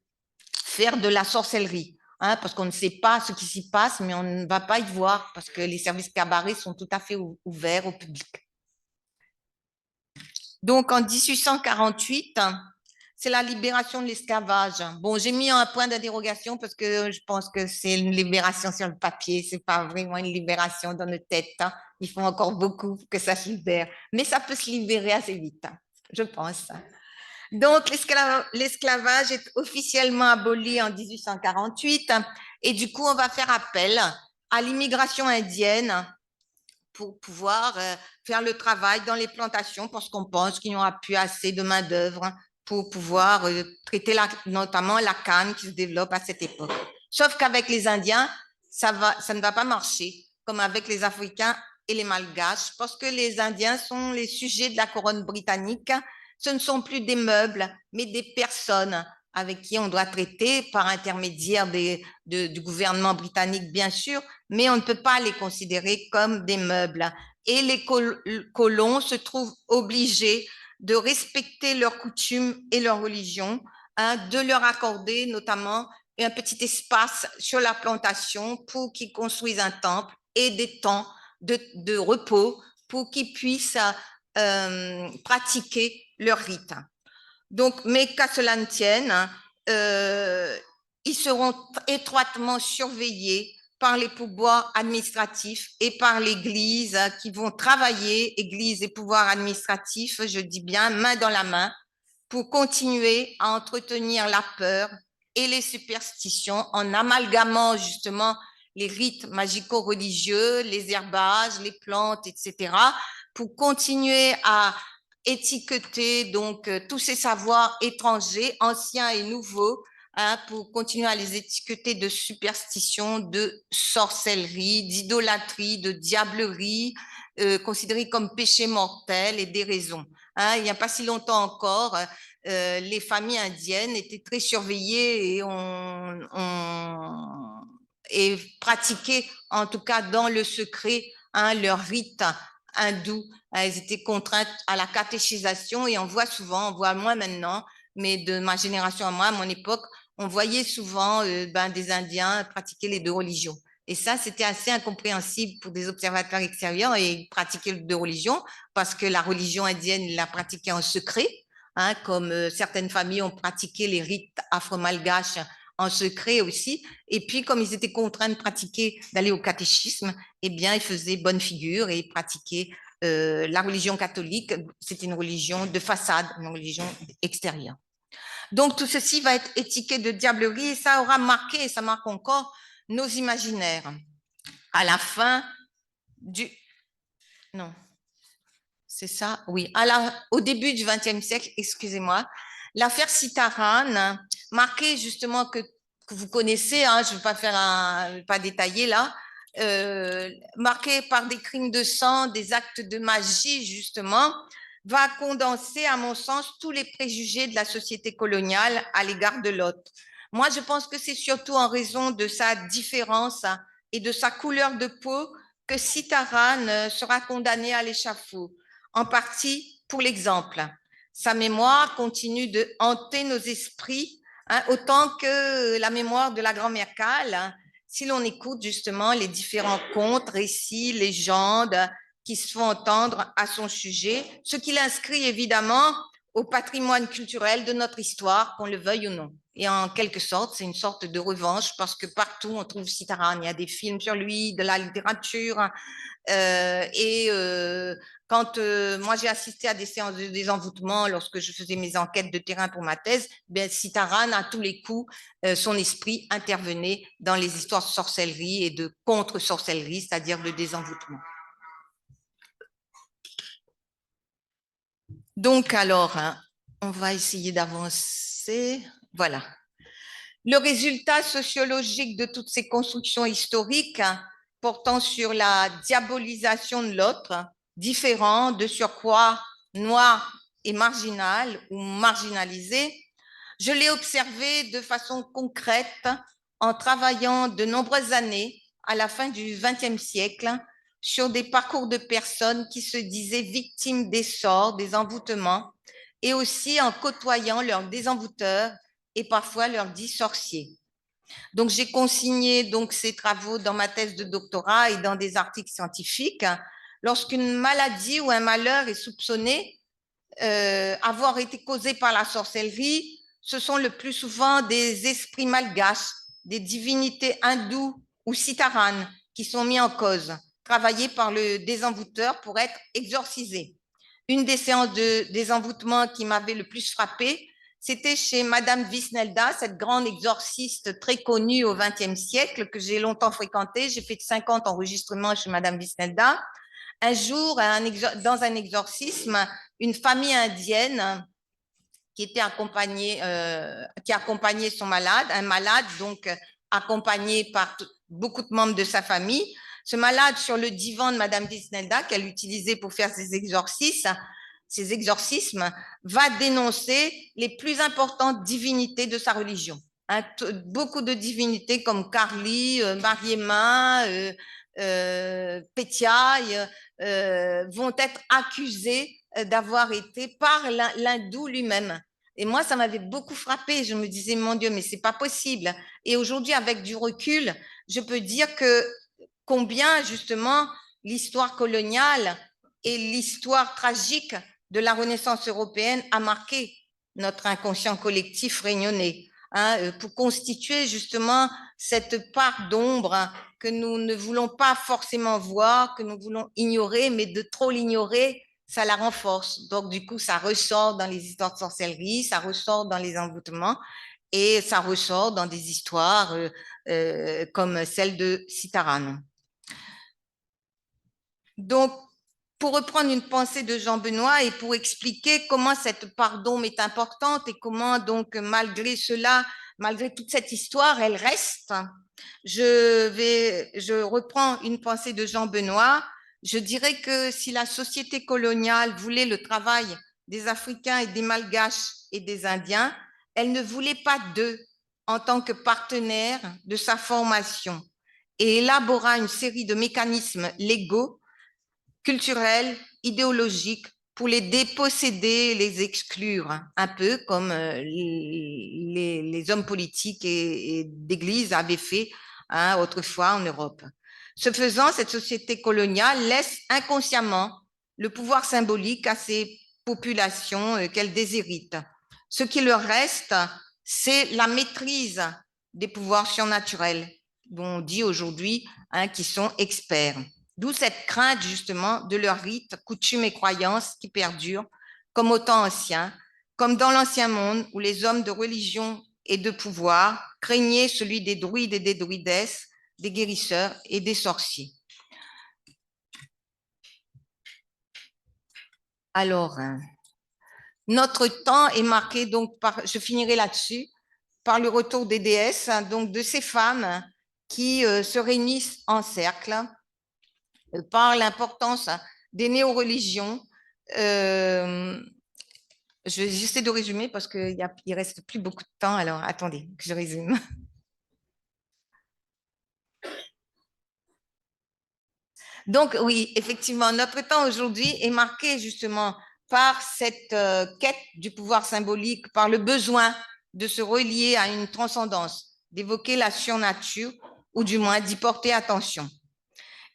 faire de la sorcellerie, parce qu'on ne sait pas ce qui s'y passe, mais on ne va pas y voir parce que les services cabarets sont tout à fait ouverts au public. Donc en 1848, c'est la libération de l'esclavage. Bon, j'ai mis un point d'interrogation parce que je pense que c'est une libération sur le papier, c'est pas vraiment une libération dans notre tête. Il faut encore beaucoup pour que ça se libère, mais ça peut se libérer assez vite, je pense. Donc, l'esclavage est officiellement aboli en 1848 et du coup, on va faire appel à l'immigration indienne pour pouvoir faire le travail dans les plantations parce qu'on pense qu'il n'y aura plus assez de main-d'œuvre pour pouvoir traiter notamment la canne qui se développe à cette époque. Sauf qu'avec les Indiens, ça ne va pas marcher, comme avec les Africains et les Malgaches, parce que les Indiens sont les sujets de la couronne britannique. Ce ne sont plus des meubles, mais des personnes avec qui on doit traiter par intermédiaire du gouvernement britannique, bien sûr, mais on ne peut pas les considérer comme des meubles. Et les colons se trouvent obligés de respecter leurs coutumes et leur religion, de leur accorder notamment un petit espace sur la plantation pour qu'ils construisent un temple et des temps de repos pour qu'ils puissent pratiquer leur rite. Donc, mais qu'à cela ne tienne, ils seront étroitement surveillés par les pouvoirs administratifs et par l'Église qui vont travailler, Église et pouvoirs administratifs, je dis bien main dans la main, pour continuer à entretenir la peur et les superstitions en amalgamant justement les rites magico-religieux, les herbages, les plantes, etc., pour continuer à étiqueter donc tous ces savoirs étrangers, anciens et nouveaux, hein, pour continuer à les étiqueter de superstition, de sorcellerie, d'idolâtrie, de diablerie, considérés comme péché mortel et déraison. Hein, il n'y a pas si longtemps encore, les familles indiennes étaient très surveillées et pratiquaient, en tout cas dans le secret, hein, leur rite hindou. Elles étaient contraintes à la catéchisation et on voit souvent, on voit moins maintenant, mais de ma génération à moi, à mon époque, on voyait souvent des Indiens pratiquer les deux religions. Et ça, c'était assez incompréhensible pour des observateurs extérieurs et pratiquer les deux religions parce que la religion indienne, ils la pratiquaient en secret, hein, comme certaines familles ont pratiqué les rites afro-malgaches en secret aussi. Et puis, comme ils étaient contraints de pratiquer, d'aller au catéchisme, eh bien, ils faisaient bonne figure et pratiquaient la religion catholique. C'est une religion de façade, une religion extérieure. Donc, tout ceci va être étiqueté de diablerie et ça aura marqué, et ça marque encore, nos imaginaires. À la fin du... Non, c'est ça, oui. Au début du XXe siècle, excusez-moi, l'affaire Sitaran, marquée justement que vous connaissez, hein, je ne vais pas pas détailler là, marquée par des crimes de sang, des actes de magie justement, va condenser, à mon sens, tous les préjugés de la société coloniale à l'égard de l'autre. Moi, je pense que c'est surtout en raison de sa différence et de sa couleur de peau que Sitaran sera condamné à l'échafaud, en partie pour l'exemple. Sa mémoire continue de hanter nos esprits, hein, autant que la mémoire de la grand-mère Cal, hein, si l'on écoute justement les différents contes, récits, légendes qui se font entendre à son sujet, ce qui l'inscrit évidemment au patrimoine culturel de notre histoire, qu'on le veuille ou non. Et en quelque sorte, c'est une sorte de revanche parce que partout on trouve Sitaran. Il y a des films sur lui, de la littérature. Quand moi j'ai assisté à des séances de désenvoûtement lorsque je faisais mes enquêtes de terrain pour ma thèse, ben, Sitaran, à tous les coups, son esprit intervenait dans les histoires de sorcellerie et de contre-sorcellerie, c'est-à-dire de désenvoûtement. Donc alors, hein, on va essayer d'avancer. Voilà. Le résultat sociologique de toutes ces constructions historiques, hein, portant sur la diabolisation de l'autre, différent, de surcroît noir et marginal ou marginalisé, je l'ai observé de façon concrète en travaillant de nombreuses années à la fin du XXe siècle sur des parcours de personnes qui se disaient victimes des sorts, des envoûtements, et aussi en côtoyant leurs désenvoûteurs et parfois leurs dits sorciers. Donc, j'ai consigné donc ces travaux dans ma thèse de doctorat et dans des articles scientifiques. Lorsqu'une maladie ou un malheur est soupçonné avoir été causé par la sorcellerie, ce sont le plus souvent des esprits malgaches, des divinités hindoues ou sitaranes qui sont mis en cause, travaillés par le désenvoûteur pour être exorcisés. Une des séances de désenvoûtement qui m'avait le plus frappée, c'était chez Madame Visnelda, cette grande exorciste très connue au XXe siècle que j'ai longtemps fréquentée. J'ai fait 50 enregistrements chez Madame Visnelda. Un jour, dans un exorcisme, une famille indienne qui accompagnait son malade, un malade donc accompagné par beaucoup de membres de sa famille. Ce malade sur le divan de Madame Visnelda qu'elle utilisait pour faire ses exorcismes, va dénoncer les plus importantes divinités de sa religion. Hein, beaucoup de divinités comme Kali, Mariemma, Pétiaï vont être accusées d'avoir été par l'hindou lui-même. Et moi, ça m'avait beaucoup frappé. Je me disais, mon Dieu, mais c'est pas possible. Et aujourd'hui, avec du recul, je peux dire que combien justement l'histoire coloniale et l'histoire tragique de la Renaissance européenne a marqué notre inconscient collectif réunionnais, hein, pour constituer justement cette part d'ombre, hein, que nous ne voulons pas forcément voir, que nous voulons ignorer, mais de trop l'ignorer, ça la renforce. Donc, du coup, ça ressort dans les histoires de sorcellerie, ça ressort dans les envoûtements et ça ressort dans des histoires comme celle de Sitaran. Donc, pour reprendre une pensée de Jean Benoît et pour expliquer comment cette part d'ombre est importante et comment donc malgré cela, malgré toute cette histoire, elle reste. Je reprends une pensée de Jean Benoît. Je dirais que si la société coloniale voulait le travail des Africains et des Malgaches et des Indiens, elle ne voulait pas d'eux en tant que partenaires de sa formation et élabora une série de mécanismes légaux, culturels, idéologiques pour les déposséder, les exclure, un peu comme les hommes politiques et d'église avaient fait autrefois en Europe. Ce faisant, cette société coloniale laisse inconsciemment le pouvoir symbolique à ces populations qu'elle déshérite. Ce qui leur reste, c'est la maîtrise des pouvoirs surnaturels, dont on dit aujourd'hui qu'ils sont experts. D'où cette crainte justement de leurs rites, coutumes et croyances qui perdurent, comme au temps ancien, comme dans l'ancien monde où les hommes de religion et de pouvoir craignaient celui des druides et des druidesses, des guérisseurs et des sorciers. Alors, notre temps est marqué donc par, je finirai là-dessus, par le retour des déesses, donc de ces femmes qui se réunissent en cercle, par l'importance des néo-religions. J'essaie de résumer parce qu'il ne reste plus beaucoup de temps, alors attendez que je résume. Donc oui, effectivement, notre temps aujourd'hui est marqué justement par cette quête du pouvoir symbolique, par le besoin de se relier à une transcendance, d'évoquer la surnature ou du moins d'y porter attention.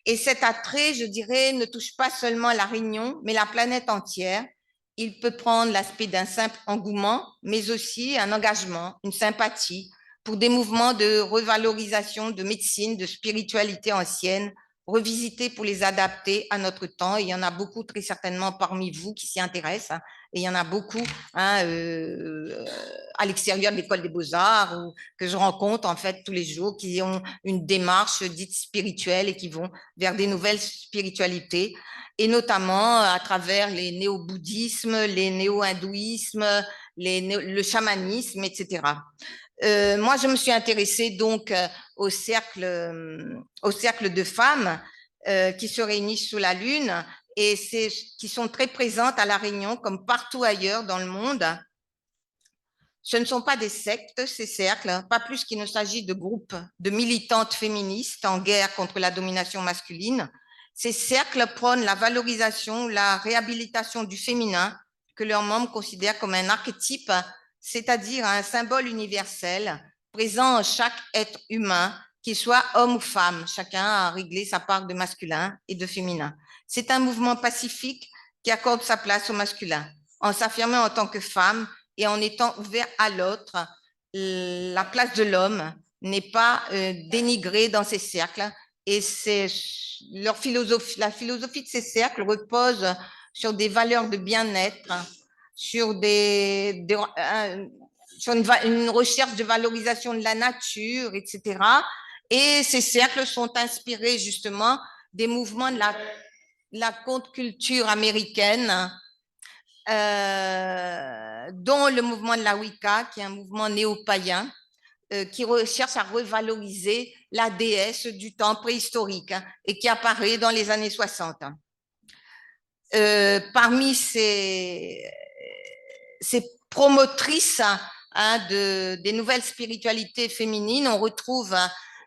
Et cet attrait, je dirais, ne touche pas seulement la Réunion, mais la planète entière. Il peut prendre l'aspect d'un simple engouement, mais aussi un engagement, une sympathie pour des mouvements de revalorisation de médecine, de spiritualité ancienne, revisités pour les adapter à notre temps. Et il y en a beaucoup, très certainement, parmi vous qui s'y intéressent. Et il y en a beaucoup à l'extérieur de l'école des beaux-arts ou que je rencontre en fait tous les jours qui ont une démarche dite spirituelle et qui vont vers des nouvelles spiritualités, et notamment à travers les néo-bouddhismes, les néo-hindouismes, le chamanisme, etc. Moi, je me suis intéressée donc au cercle de femmes qui se réunissent sous la Lune et qui sont très présentes à La Réunion comme partout ailleurs dans le monde. Ce ne sont pas des sectes, ces cercles, pas plus qu'il ne s'agit de groupes de militantes féministes en guerre contre la domination masculine. Ces cercles prônent la valorisation, la réhabilitation du féminin que leurs membres considèrent comme un archétype, c'est-à-dire un symbole universel présent en chaque être humain, qu'il soit homme ou femme. Chacun a réglé sa part de masculin et de féminin. C'est un mouvement pacifique qui accorde sa place au masculin, en s'affirmant en tant que femme et en étant ouvert à l'autre. La place de l'homme n'est pas dénigrée dans ces cercles et c'est leur philosophie, la philosophie de ces cercles repose sur des valeurs de bien-être, sur sur une recherche de valorisation de la nature, etc. Et ces cercles sont inspirés justement des mouvements de la contre-culture américaine, dont le mouvement de la Wicca, qui est un mouvement néo-païen, qui recherche à revaloriser la déesse du temps préhistorique et qui apparaît dans les années 60. Parmi ces promotrices des nouvelles spiritualités féminines, on retrouve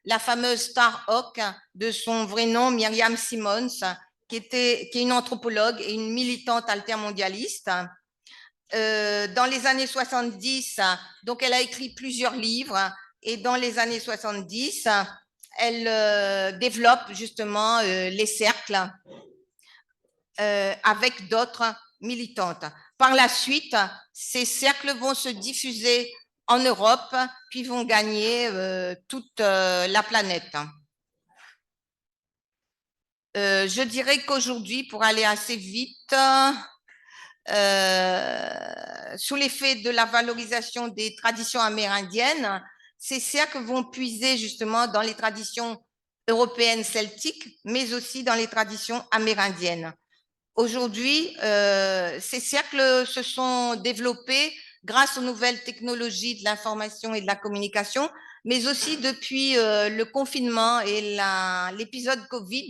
la fameuse Star Hawk, de son vrai nom Myriam Simmons, qui est une anthropologue et une militante altermondialiste. Dans les années 70, donc elle a écrit plusieurs livres et dans les années 70, elle développe justement les cercles avec d'autres militantes. Par la suite, ces cercles vont se diffuser en Europe, puis vont gagner toute la planète. Je dirais qu'aujourd'hui, pour aller assez vite, sous l'effet de la valorisation des traditions amérindiennes, ces cercles vont puiser justement dans les traditions européennes celtiques, mais aussi dans les traditions amérindiennes. Aujourd'hui, ces cercles se sont développés grâce aux nouvelles technologies de l'information et de la communication, mais aussi depuis le confinement et l'épisode Covid,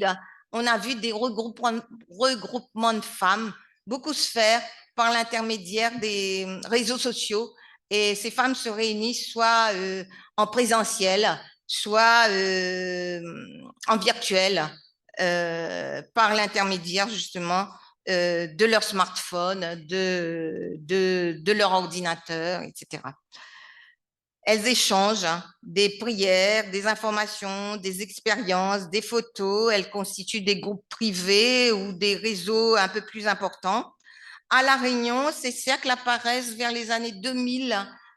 on a vu des regroupements de femmes beaucoup se faire par l'intermédiaire des réseaux sociaux. Et ces femmes se réunissent soit en présentiel, soit en virtuel, par l'intermédiaire justement de leur smartphone, de leur ordinateur, etc. Elles échangent des prières, des informations, des expériences, des photos. Elles constituent des groupes privés ou des réseaux un peu plus importants. À La Réunion, ces cercles apparaissent vers les années 2000,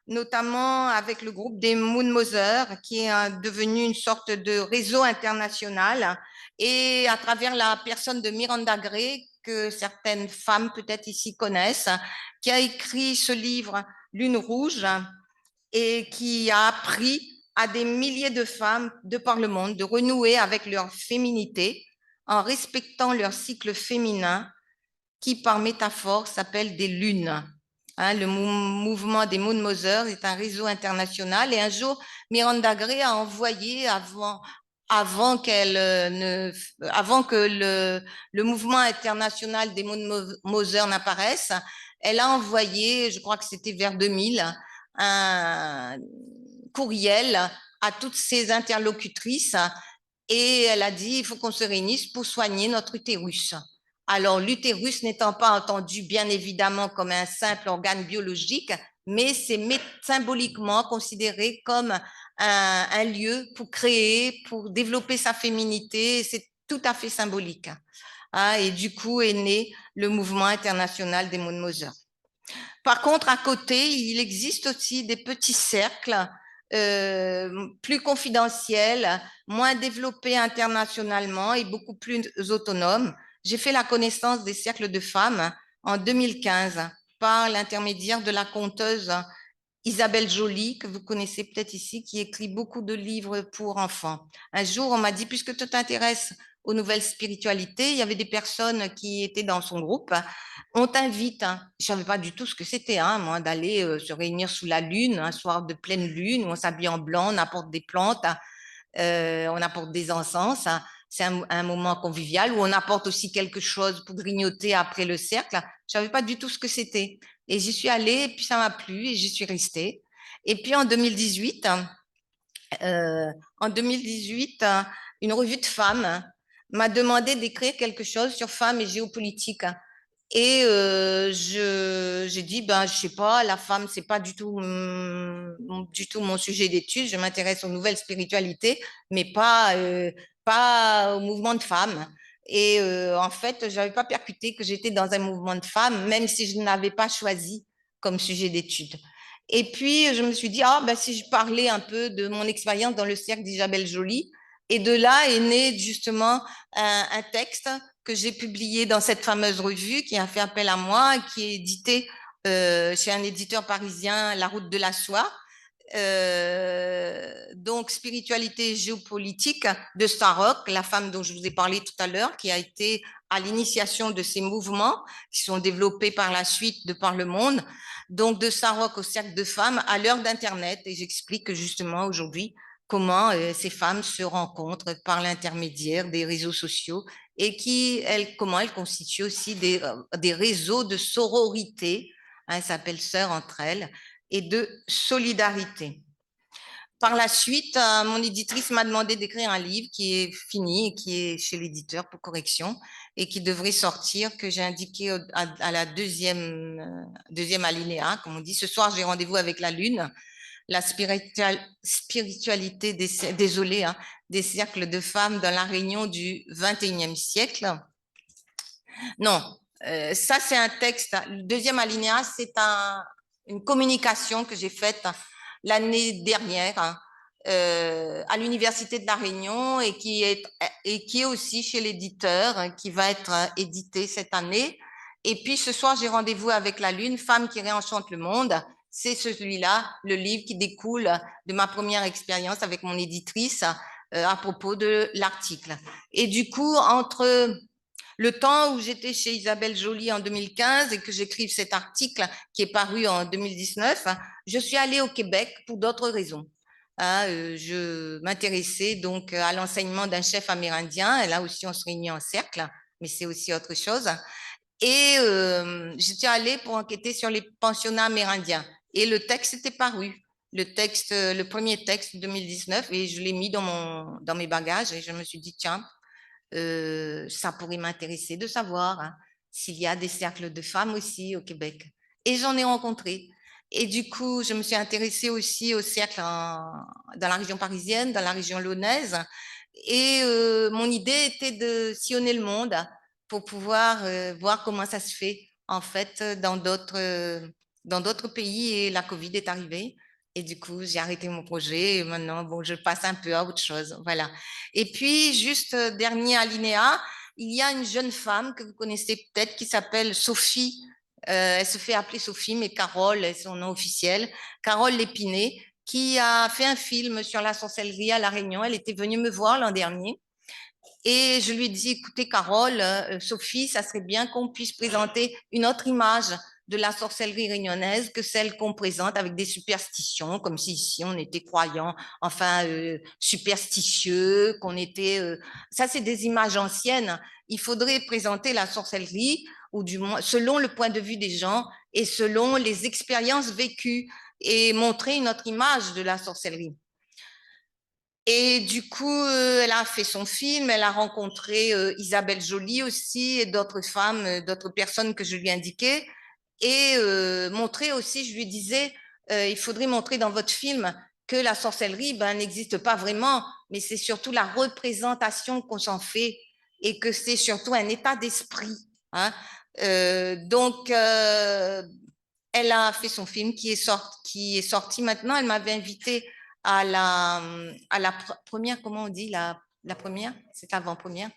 notamment avec le groupe des Moon Mothers, qui est devenu une sorte de réseau international, et à travers la personne de Miranda Gray, que certaines femmes peut-être ici connaissent, qui a écrit ce livre Lune rouge et qui a appris à des milliers de femmes de par le monde de renouer avec leur féminité en respectant leur cycle féminin qui, par métaphore, s'appelle des lunes. Hein, le mouvement des Moon Mothers est un réseau international et un jour, Miranda Gray a envoyé, avant, avant que le mouvement international des Moon Mothers n'apparaisse, elle a envoyé, je crois que c'était vers 2000, un courriel à toutes ses interlocutrices et elle a dit, il faut qu'on se réunisse pour soigner notre utérus. Alors, l'utérus n'étant pas entendu, bien évidemment, comme un simple organe biologique, mais c'est symboliquement considéré comme un lieu pour créer, pour développer sa féminité. C'est tout à fait symbolique. Hein, et du coup est né le mouvement international des Moon Mothers. Par contre, à côté, il existe aussi des petits cercles plus confidentiels, moins développés internationalement et beaucoup plus autonomes. J'ai fait la connaissance des cercles de femmes en 2015 par l'intermédiaire de la conteuse Isabelle Joly, que vous connaissez peut-être ici, qui écrit beaucoup de livres pour enfants. Un jour, on m'a dit, puisque tu t'intéresses aux nouvelles spiritualités, il y avait des personnes qui étaient dans son groupe. On t'invite, hein. Je savais pas du tout ce que c'était, hein, moi, d'aller se réunir sous la lune, un soir de pleine lune, où on s'habille en blanc, on apporte des plantes, on apporte des encens. Hein. C'est un moment convivial où on apporte aussi quelque chose pour grignoter après le cercle. Je savais pas du tout ce que c'était. Et j'y suis allée, et puis ça m'a plu, et j'y suis restée. Et puis en 2018, en 2018, une revue de femmes m'a demandé d'écrire quelque chose sur femmes et géopolitique. Et j'ai dit, ben, je sais pas, la femme, c'est pas du tout mon sujet d'étude. Je m'intéresse aux nouvelles spiritualités, mais pas au mouvement de femmes. Et en fait, j'avais pas percuté que j'étais dans un mouvement de femmes, même si je n'avais pas choisi comme sujet d'étude. Et puis, je me suis dit, ah, ben, si je parlais un peu de mon expérience dans le cercle d'Isabelle Joly. Et de là est né justement un texte que j'ai publié dans cette fameuse revue qui a fait appel à moi, qui est édité chez un éditeur parisien, La Route de la Soie. Donc, spiritualité géopolitique de Starrock, la femme dont je vous ai parlé tout à l'heure, qui a été à l'initiation de ces mouvements qui sont développés par la suite de par le monde. Donc, de Starrock au cercle de femmes à l'heure d'Internet. Et j'explique justement aujourd'hui comment ces femmes se rencontrent par l'intermédiaire des réseaux sociaux et comment elles constituent aussi des réseaux de sororité, hein, elles s'appellent sœurs entre elles, et de solidarité. Par la suite, mon éditrice m'a demandé d'écrire un livre qui est fini, qui est chez l'éditeur pour correction et qui devrait sortir, que j'ai indiqué à la deuxième alinéa, comme on dit. Ce soir, j'ai rendez-vous avec la Lune, la spiritualité désolé, hein, des cercles de femmes dans la Réunion du 21e siècle. Non, ça c'est un texte. Le deuxième alinéa, c'est une communication que j'ai faite l'année dernière à l'Université de La Réunion et qui est aussi chez l'éditeur, qui va être édité cette année. Et puis ce soir, j'ai rendez-vous avec la Lune, Femme qui réenchante le monde. C'est celui-là, le livre qui découle de ma première expérience avec mon éditrice à propos de l'article. Et du coup, entre Le temps où j'étais chez Isabelle Joly en 2015 et que j'écrive cet article qui est paru en 2019, je suis allée au Québec pour d'autres raisons. Je m'intéressais donc à l'enseignement d'un chef amérindien. Et là aussi, on se réunit en cercle, mais c'est aussi autre chose. Et j'étais allée pour enquêter sur les pensionnats amérindiens. Et le texte était paru. Le premier texte 2019, et je l'ai mis dans mes bagages et je me suis dit, tiens, ça pourrait m'intéresser de savoir s'il y a des cercles de femmes aussi au Québec. Et j'en ai rencontré. Et du coup, je me suis intéressée aussi aux cercles dans la région parisienne, dans la région lyonnaise. Et mon idée était de sillonner le monde pour pouvoir voir comment ça se fait en fait dans d'autres pays. Et la Covid est arrivée. Et du coup, j'ai arrêté mon projet et maintenant, bon, je passe un peu à autre chose. Voilà. Et puis, juste dernier alinéa, il y a une jeune femme que vous connaissez peut-être qui s'appelle Sophie. Elle se fait appeler Sophie, mais Carole est son nom officiel. Carole Lépiné, qui a fait un film sur la sorcellerie à La Réunion. Elle était venue me voir l'an dernier. Et je lui ai dit, écoutez, Carole, Sophie, ça serait bien qu'on puisse présenter une autre image de la sorcellerie réunionnaise que celle qu'on présente avec des superstitions, comme si ici on était croyants, enfin superstitieux, qu'on était... ça, c'est des images anciennes. Il faudrait présenter la sorcellerie, ou du moins selon le point de vue des gens et selon les expériences vécues, et montrer une autre image de la sorcellerie. Et du coup, elle a fait son film, elle a rencontré Isabelle Joly aussi et d'autres femmes, d'autres personnes que je lui indiquais. Et montrer aussi, je lui disais, il faudrait montrer dans votre film que la sorcellerie ben, n'existe pas vraiment, mais c'est surtout la représentation qu'on s'en fait et que c'est surtout un état d'esprit. Hein. Donc, elle a fait son film qui est sorti maintenant. Elle m'avait invité à la première, comment on dit, la première, c'est avant-première,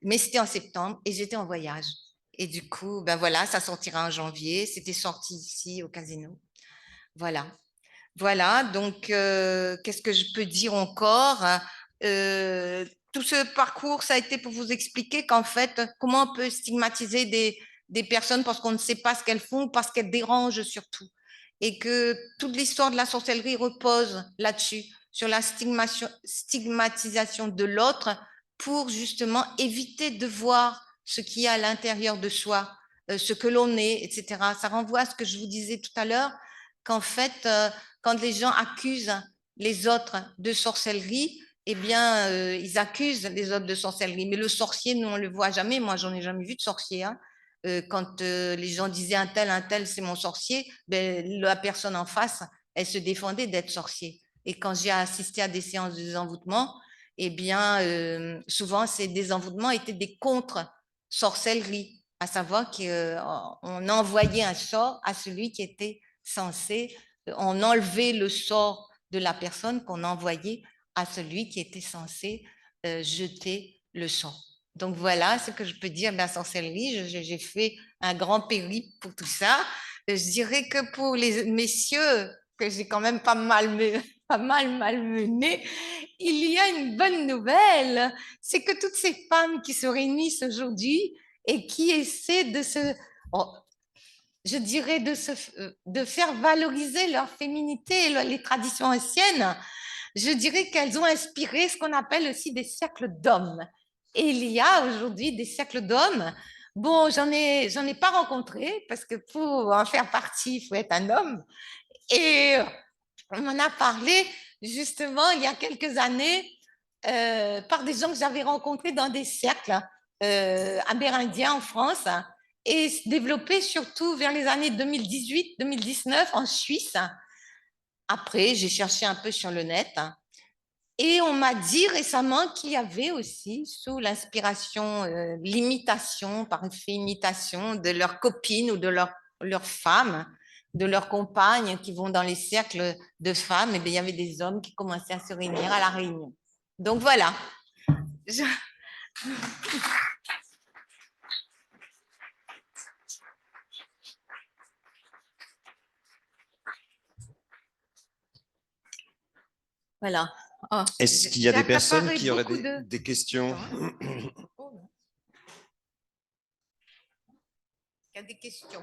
mais c'était en septembre et j'étais en voyage. Et du coup, ben voilà, ça sortira en janvier. C'était sorti ici au Casino. Voilà. Voilà, donc qu'est-ce que je peux dire encore? Tout ce parcours, ça a été pour vous expliquer qu'en fait, comment on peut stigmatiser des personnes parce qu'on ne sait pas ce qu'elles font, parce qu'elles dérangent surtout. Et que toute l'histoire de la sorcellerie repose là-dessus, sur la stigmatisation de l'autre pour justement éviter de voir ce qu'il y a à l'intérieur de soi, ce que l'on est, etc. Ça renvoie à ce que je vous disais tout à l'heure, qu'en fait, quand les gens accusent les autres de sorcellerie, eh bien, ils accusent les autres de sorcellerie. Mais le sorcier, nous, on ne le voit jamais. Moi, j'en ai jamais vu de sorcier. Hein. Quand les gens disaient un tel, c'est mon sorcier, ben, la personne en face, elle se défendait d'être sorcier. Et quand j'ai assisté à des séances de désenvoûtement, eh bien, souvent, ces désenvoûtements étaient des contre-sorcelleries, à savoir qu'on envoyait un sort à celui qui était censé, on enlevait le sort de la personne qu'on envoyait à celui qui était censé jeter le sort. Donc voilà ce que je peux dire de la sorcellerie. J'ai fait un grand périple pour tout ça. Je dirais que pour les messieurs, que j'ai quand même pas mal malmené, il y a une bonne nouvelle. C'est que toutes ces femmes qui se réunissent aujourd'hui et qui essaient de se... Oh, je dirais de faire valoriser leur féminité et les traditions anciennes, je dirais qu'elles ont inspiré ce qu'on appelle aussi des cercles d'hommes. Et il y a aujourd'hui des cercles d'hommes. Bon, j'en ai pas rencontré parce que pour en faire partie, il faut être un homme. Et on m'en a parlé justement il y a quelques années par des gens que j'avais rencontrés dans des cercles amérindiens en France et se développer surtout vers les années 2018-2019 en Suisse. Après, j'ai cherché un peu sur le net et on m'a dit récemment qu'il y avait aussi, sous l'inspiration, l'imitation, par effet imitation de leurs copines ou de leurs femmes, de leurs compagnes qui vont dans les cercles de femmes, et bien, il y avait des hommes qui commençaient à se réunir à la réunion. Donc voilà. Je... Voilà. Oh, est-ce qu'il y a des personnes qui auraient beaucoup de... des questions? question.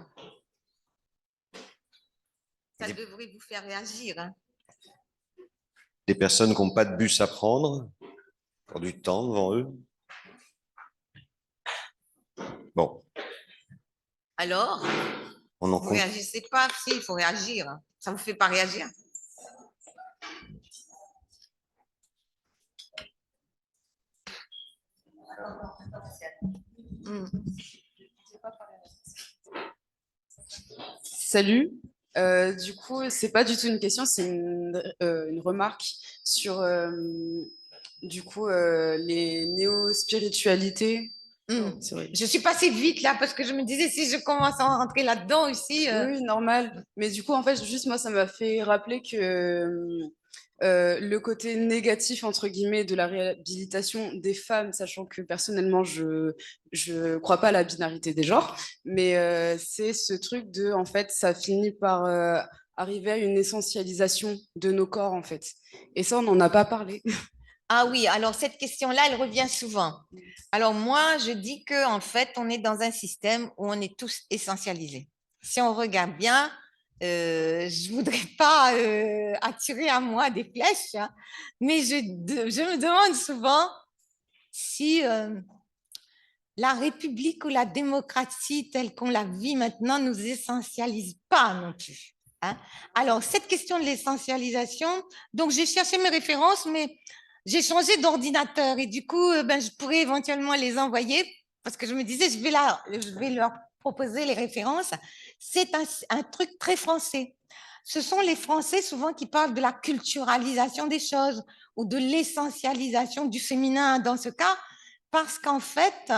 Ça devrait vous faire réagir. Hein. Des personnes qui n'ont pas de bus à prendre, qui ont du temps devant eux. Bon. Alors, on en vous ne réagissez pas? Si, il faut réagir. Ça ne vous fait pas réagir? Salut. Du coup, c'est pas du tout une question, c'est une remarque sur du coup les néo-spiritualités. Je suis passée vite là parce que je me disais si je commence à rentrer là-dedans aussi. Oui, normal. Mais du coup, en fait, juste moi, ça m'a fait rappeler que le côté négatif, entre guillemets, de la réhabilitation des femmes, sachant que personnellement, je crois pas à la binarité des genres, mais c'est ce truc de, en fait, ça finit par arriver à une essentialisation de nos corps, en fait. Et ça, on n'en a pas parlé. Ah oui, alors cette question-là, elle revient souvent. Alors moi, je dis que en fait, on est dans un système où on est tous essentialisés. Si on regarde bien, je voudrais pas attirer à moi des flèches, hein, mais je me demande souvent si la République ou la démocratie telle qu'on la vit maintenant nous essentialise pas non plus. Hein. Alors cette question de l'essentialisation, donc j'ai cherché mes références, mais j'ai changé d'ordinateur et du coup, ben, je pourrais éventuellement les envoyer parce que je me disais, je vais leur proposer les références. C'est un truc très français. Ce sont les Français souvent qui parlent de la culturalisation des choses ou de l'essentialisation du féminin dans ce cas, parce qu'en fait,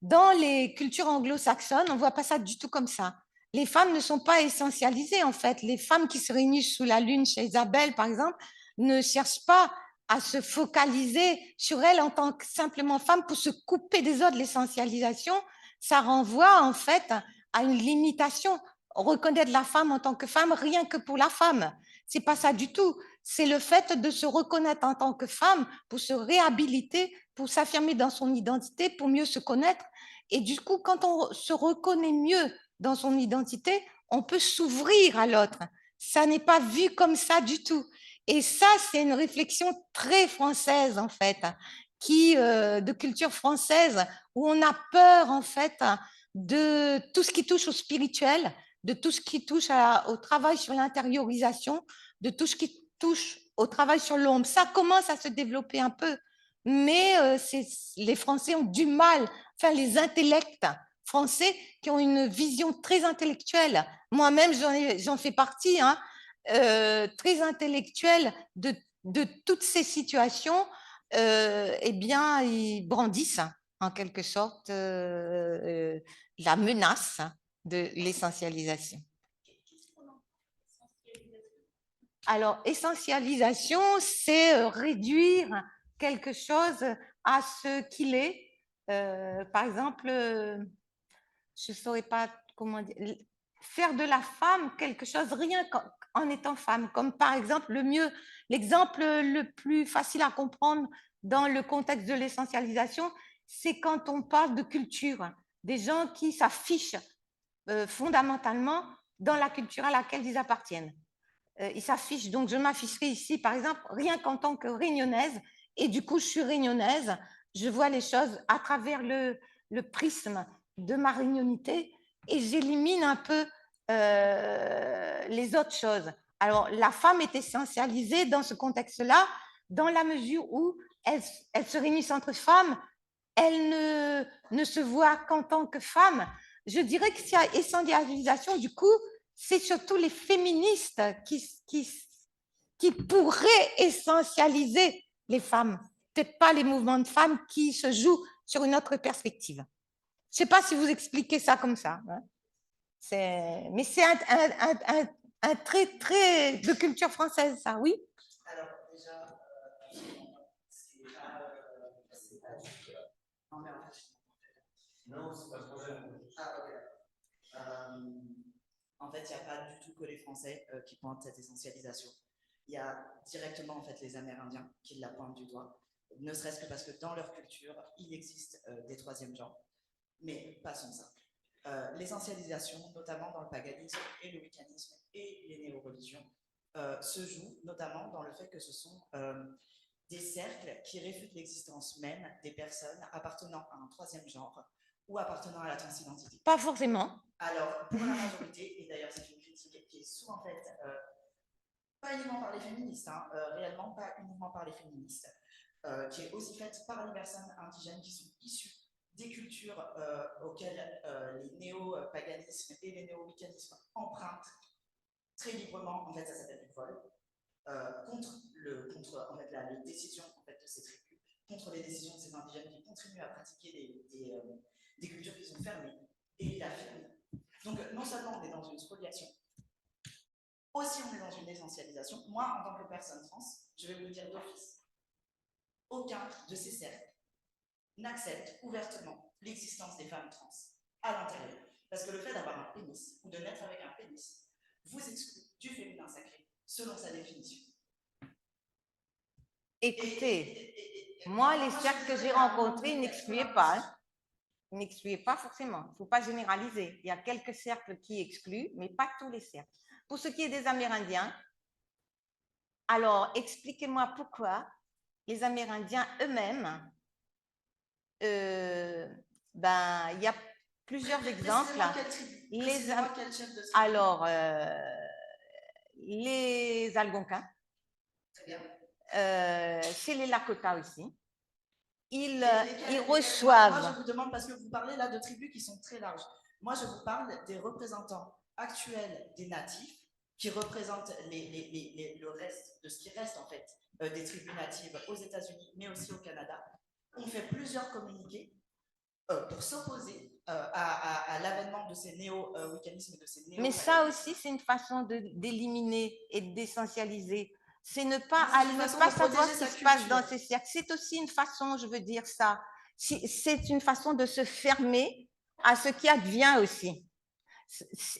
dans les cultures anglo-saxonnes, on ne voit pas ça du tout comme ça. Les femmes ne sont pas essentialisées, en fait. Les femmes qui se réunissent sous la lune chez Isabelle, par exemple, ne cherchent pas à se focaliser sur elles en tant que simplement femme pour se couper des autres. L'essentialisation, ça renvoie en fait à une limitation. Reconnaître la femme en tant que femme, rien que pour la femme. C'est pas ça du tout. C'est le fait de se reconnaître en tant que femme pour se réhabiliter, pour s'affirmer dans son identité, pour mieux se connaître. Et du coup, quand on se reconnaît mieux dans son identité, on peut s'ouvrir à l'autre. Ça n'est pas vu comme ça du tout. Et ça, c'est une réflexion très française, en fait, de culture française, où on a peur, en fait, de tout ce qui touche au spirituel, de tout ce qui touche au travail sur l'intériorisation, de tout ce qui touche au travail sur l'ombre. Ça commence à se développer un peu, mais les Français ont du mal, enfin les intellects français qui ont une vision très intellectuelle. Moi-même, j'en fais partie, hein, très intellectuelle de toutes ces situations. Eh bien, ils brandissent en quelque sorte la menace de l'essentialisation. Alors, essentialisation, c'est réduire quelque chose à ce qu'il est. Par exemple, je ne saurais pas comment dire, faire de la femme quelque chose rien qu'en étant femme. Comme par exemple, l'exemple le plus facile à comprendre dans le contexte de l'essentialisation, c'est quand on parle de culture, des gens qui s'affichent fondamentalement dans la culture à laquelle ils appartiennent. Ils s'affichent, donc je m'afficherai ici, par exemple, rien qu'en tant que réunionnaise, et du coup, je suis réunionnaise, je vois les choses à travers le prisme de ma réunionité et j'élimine un peu les autres choses. Alors, la femme est essentialisée dans ce contexte-là, dans la mesure où elle se réunissent entre femmes, elle ne se voit qu'en tant que femme. Je dirais que s'il y a essentialisation, du coup, c'est surtout les féministes qui pourraient essentialiser les femmes, peut-être pas les mouvements de femmes qui se jouent sur une autre perspective. Je ne sais pas si vous expliquez ça comme ça. Hein. Mais c'est un trait très de culture française, ça, oui. Alors, déjà, c'est pas du tout. Non, mais en fait, non, c'est pas le problème. Ah, ok. En fait, il n'y a pas du tout que les Français qui pointent cette essentialisation. Il y a directement en fait les Amérindiens qui la pointent du doigt, ne serait-ce que parce que dans leur culture, il existe des troisièmes genres, mais passons ça. L'essentialisation, notamment dans le paganisme et le wiccanisme et les néo-religions, se joue notamment dans le fait que ce sont des cercles qui réfutent l'existence même des personnes appartenant à un troisième genre ou appartenant à la transidentité. Pas forcément. Alors, pour la majorité, et d'ailleurs c'est une critique qui est souvent faite, pas uniquement par les féministes, hein, réellement pas uniquement par les féministes, qui est aussi faite par les personnes indigènes qui sont issues des cultures auxquelles les néo-paganismes et les néo-wiccanismes empruntent très librement, en fait ça s'appelle du vol, contre en fait, les décisions en fait, de ces tribus, contre les décisions de ces indigènes qui continuent à pratiquer des cultures qui sont fermées et l'affirment. Donc non seulement on est dans une spoliation, aussi on est dans une essentialisation. Moi, en tant que personne trans, je vais vous le dire d'office, aucun de ces cercles n'accepte ouvertement l'existence des femmes trans à l'intérieur. Parce que le fait d'avoir un pénis ou de naître avec un pénis vous exclut du féminin sacré selon sa définition. Écoutez, moi, les cercles que j'ai rencontrés n'excluaient pas. Hein. N'excluaient pas forcément. Il ne faut pas généraliser. Il y a quelques cercles qui excluent, mais pas tous les cercles. Pour ce qui est des Amérindiens, alors expliquez-moi pourquoi les Amérindiens eux-mêmes, il y a plusieurs exemples. Alors, les Algonquins, chez les Lakota aussi, ils reçoivent. Moi, je vous demande, parce que vous parlez là de tribus qui sont très larges. Moi, je vous parle des représentants actuels des natifs qui représentent le reste de ce qui reste en fait des tribus natives aux États-Unis, mais aussi au Canada. On fait plusieurs communiqués pour s'opposer à l'avènement de ces néo-wiccanismes et de ces néo. Mais ça aussi, c'est une façon d'éliminer et d'essentialiser. C'est ne pas savoir ce qui se passe dans ces cercles. C'est aussi une façon, je veux dire ça, c'est une façon de se fermer à ce qui advient aussi.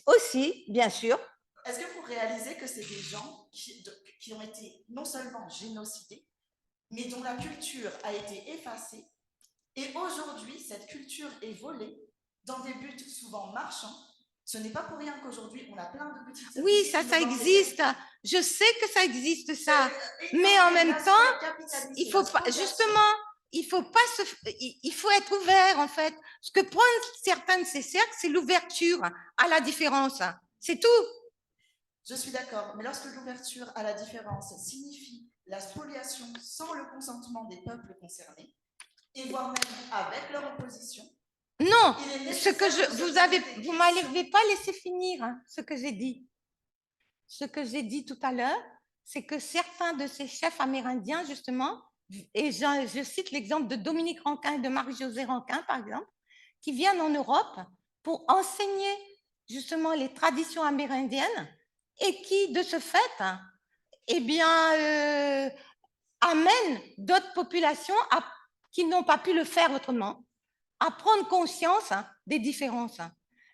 Aussi, bien sûr. Est-ce que vous réalisez que c'est des gens qui ont été non seulement génocidés, mais dont la culture a été effacée, et aujourd'hui, cette culture est volée dans des buts souvent marchands. Ce n'est pas pour rien qu'aujourd'hui, on a plein de petites... Oui, ça existe. Je sais que ça existe, ça. Mais en même temps, il faut pas, justement, il faut être ouvert, en fait. Ce que prennent certains de ces cercles, c'est l'ouverture à la différence. C'est tout. Je suis d'accord, mais lorsque l'ouverture à la différence signifie la spoliation sans le consentement des peuples concernés, et voire même avec leur opposition. Non, vous m'avez pas laissé finir hein, ce que j'ai dit. Ce que j'ai dit tout à l'heure, c'est que certains de ces chefs amérindiens, justement, et je cite l'exemple de Dominique Rankin et de Marie-Josée Rankin, par exemple, qui viennent en Europe pour enseigner justement les traditions amérindiennes et qui, de ce fait, eh bien, amènent d'autres populations qui n'ont pas pu le faire autrement à prendre conscience des différences.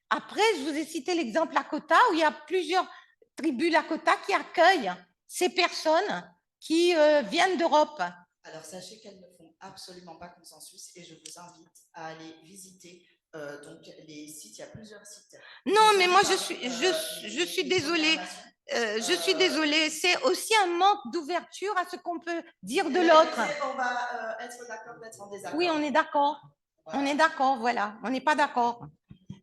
Après, je vous ai cité l'exemple Lakota, où il y a plusieurs tribus Lakota qui accueillent ces personnes qui viennent d'Europe. Alors, sachez qu'elles ne font absolument pas consensus et je vous invite à aller visiter donc les sites. Il y a plusieurs sites. Non, mais moi, je suis désolée. Je suis désolée. C'est aussi un manque d'ouverture à ce qu'on peut dire de l'autre. On va être d'accord d'être en désaccord. Oui, on est d'accord. Voilà. On est d'accord, voilà. On n'est pas d'accord.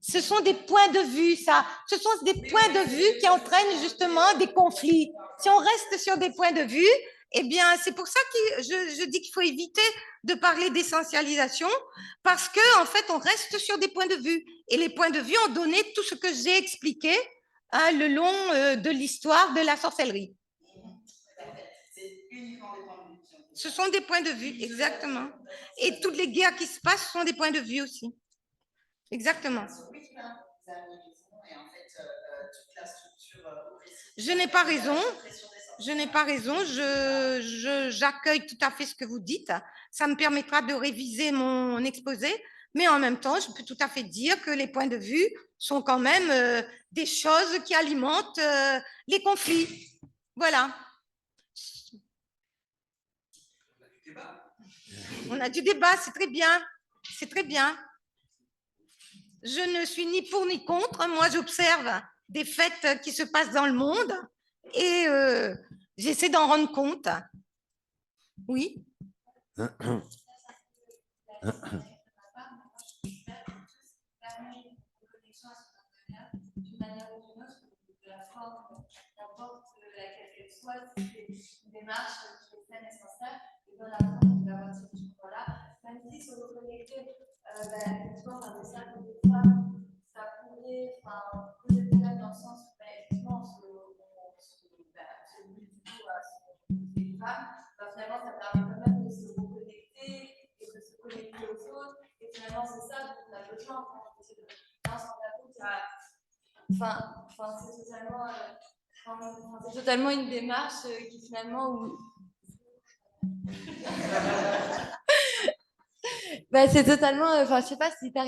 Ce sont des points de vue, ça. Ce sont des points de vue qui entraînent justement des conflits. Si on reste sur des points de vue, eh bien, c'est pour ça que je dis qu'il faut éviter de parler d'essentialisation, parce que en fait, on reste sur des points de vue. Et les points de vue ont donné tout ce que j'ai expliqué hein, le long de l'histoire de la sorcellerie. C'est uniquement des points de vue. Ce sont des points de vue, exactement. Et toutes les guerres qui se passent sont des points de vue aussi. Exactement. Je n'ai pas raison. Je n'ai pas raison. J'accueille tout à fait ce que vous dites. Ça me permettra de réviser mon exposé. Mais en même temps, je peux tout à fait dire que les points de vue sont quand même des choses qui alimentent les conflits. Voilà. On a du débat, c'est très bien. C'est très bien. Je ne suis ni pour ni contre. Moi, j'observe des fêtes qui se passent dans le monde et j'essaie d'en rendre compte. Oui. Une démarche qui est saine et sincère, et dans la forme de la voiture, voilà. Même si se reconnecter, effectivement, dans des cercles de femmes, ça pourrait poser problème dans le sens où, effectivement, on se lie du coup à ces femmes, finalement, ça permet quand même de se reconnecter et de se connecter aux autres, et finalement, c'est ça dont on a besoin, c'est totalement une démarche qui finalement où... c'est totalement, je sais pas, c'est hyper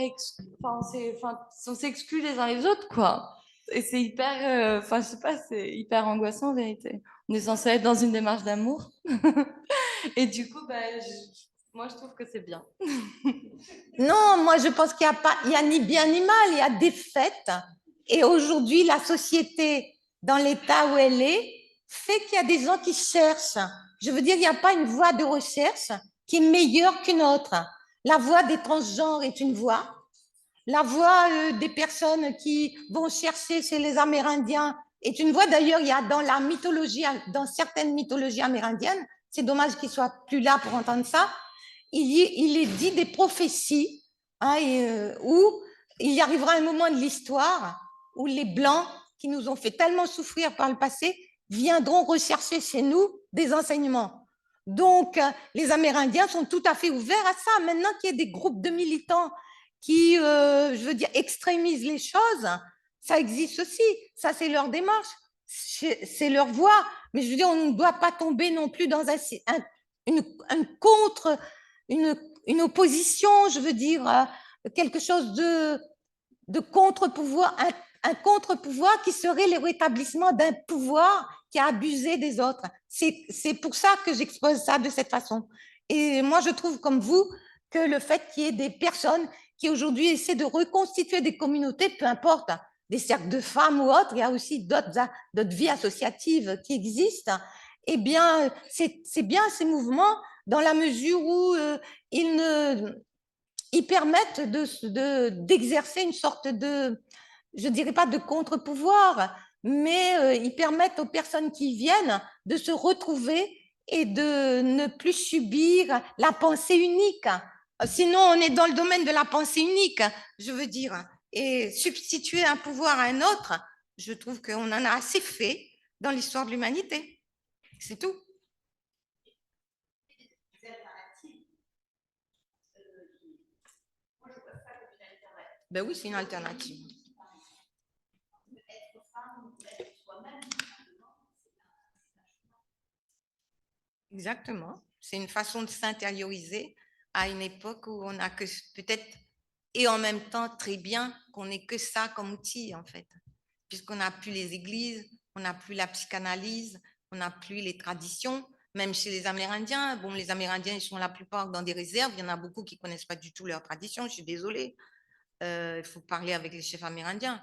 on s'exclut les uns les autres, quoi. Et c'est hyper, je sais pas, c'est hyper angoissant en vérité. On est censé être dans une démarche d'amour. Et du coup, moi je trouve que c'est bien. Non, moi je pense qu'il n'y a pas, il y a ni bien ni mal, il y a des fêtes. Et aujourd'hui, la société, dans l'état où elle est, fait qu'il y a des gens qui cherchent. Je veux dire, il n'y a pas une voie de recherche qui est meilleure qu'une autre. La voie des transgenres est une voie. La voie des personnes qui vont chercher chez les Amérindiens est une voie. D'ailleurs, il y a dans la mythologie, dans certaines mythologies amérindiennes, c'est dommage qu'ils soient plus là pour entendre ça, il est dit des prophéties où il y arrivera un moment de l'histoire où les Blancs, qui nous ont fait tellement souffrir par le passé, viendront rechercher chez nous des enseignements. Donc, les Amérindiens sont tout à fait ouverts à ça. Maintenant qu'il y a des groupes de militants qui, je veux dire, extrémisent les choses, ça existe aussi. Ça, c'est leur démarche, c'est leur voie. Mais je veux dire, on ne doit pas tomber non plus dans une opposition, je veux dire, quelque chose de contre-pouvoir, un contre-pouvoir qui serait le rétablissement d'un pouvoir qui a abusé des autres. C'est pour ça que j'expose ça de cette façon. Et moi, je trouve comme vous que le fait qu'il y ait des personnes qui aujourd'hui essaient de reconstituer des communautés, peu importe, des cercles de femmes ou autres, il y a aussi d'autres vies associatives qui existent, eh bien, c'est bien ces mouvements dans la mesure où ils permettent d'exercer une sorte de, je ne dirais pas de contre-pouvoir, mais ils permettent aux personnes qui viennent de se retrouver et de ne plus subir la pensée unique. Sinon, on est dans le domaine de la pensée unique, je veux dire. Et substituer un pouvoir à un autre, je trouve qu'on en a assez fait dans l'histoire de l'humanité. C'est tout. Ben oui, c'est une alternative. Exactement. C'est une façon de s'intérioriser à une époque où on a que peut-être, et en même temps très bien qu'on n'ait que ça comme outil en fait, puisqu'on n'a plus les églises, on n'a plus la psychanalyse, on n'a plus les traditions, même chez les Amérindiens. Bon, les Amérindiens, ils sont la plupart dans des réserves, il y en a beaucoup qui ne connaissent pas du tout leurs traditions, je suis désolée. Il faut parler avec les chefs amérindiens.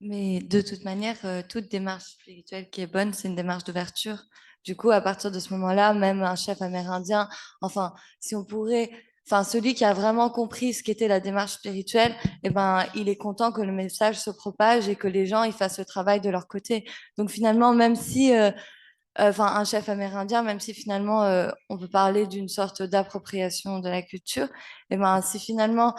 Mais de toute manière, toute démarche spirituelle qui est bonne, c'est une démarche d'ouverture. Du coup, à partir de ce moment-là, même un chef amérindien, enfin, si on pourrait, enfin, celui qui a vraiment compris ce qu'était la démarche spirituelle, eh ben, il est content que le message se propage et que les gens ils fassent le travail de leur côté. Donc finalement, même si, enfin, un chef amérindien, même si finalement on peut parler d'une sorte d'appropriation de la culture, eh ben, si finalement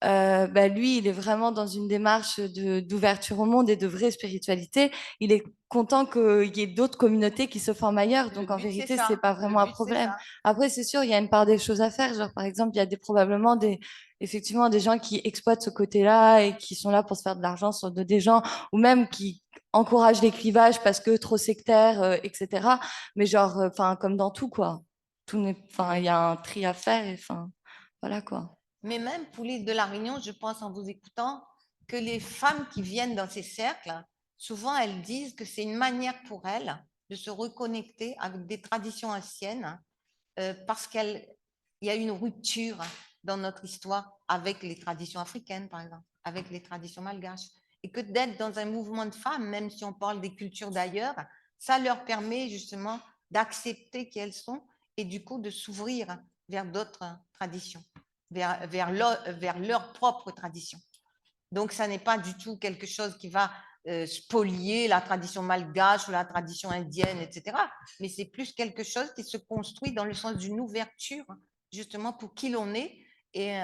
lui, il est vraiment dans une démarche d'ouverture au monde et de vraie spiritualité. Il est content qu'il y ait d'autres communautés qui se forment ailleurs. Donc, en vérité, c'est pas vraiment un problème. Après, c'est sûr, il y a une part des choses à faire. Genre, par exemple, il y a probablement effectivement, des gens qui exploitent ce côté-là et qui sont là pour se faire de l'argent sur des gens, ou même qui encouragent les clivages parce que trop sectaires, etc. Mais genre, enfin, comme dans tout, quoi. Enfin, il y a un tri à faire et enfin, voilà, quoi. Mais même pour l'île de la Réunion, je pense en vous écoutant que les femmes qui viennent dans ces cercles, souvent elles disent que c'est une manière pour elles de se reconnecter avec des traditions anciennes parce qu'elles il y a une rupture dans notre histoire avec les traditions africaines, par exemple, avec les traditions malgaches. Et que d'être dans un mouvement de femmes, même si on parle des cultures d'ailleurs, ça leur permet justement d'accepter qui elles sont et du coup de s'ouvrir vers d'autres traditions, vers leur propre tradition. Donc, ça n'est pas du tout quelque chose qui va spolier la tradition malgache ou la tradition indienne, etc. Mais c'est plus quelque chose qui se construit dans le sens d'une ouverture, justement, pour qui l'on est et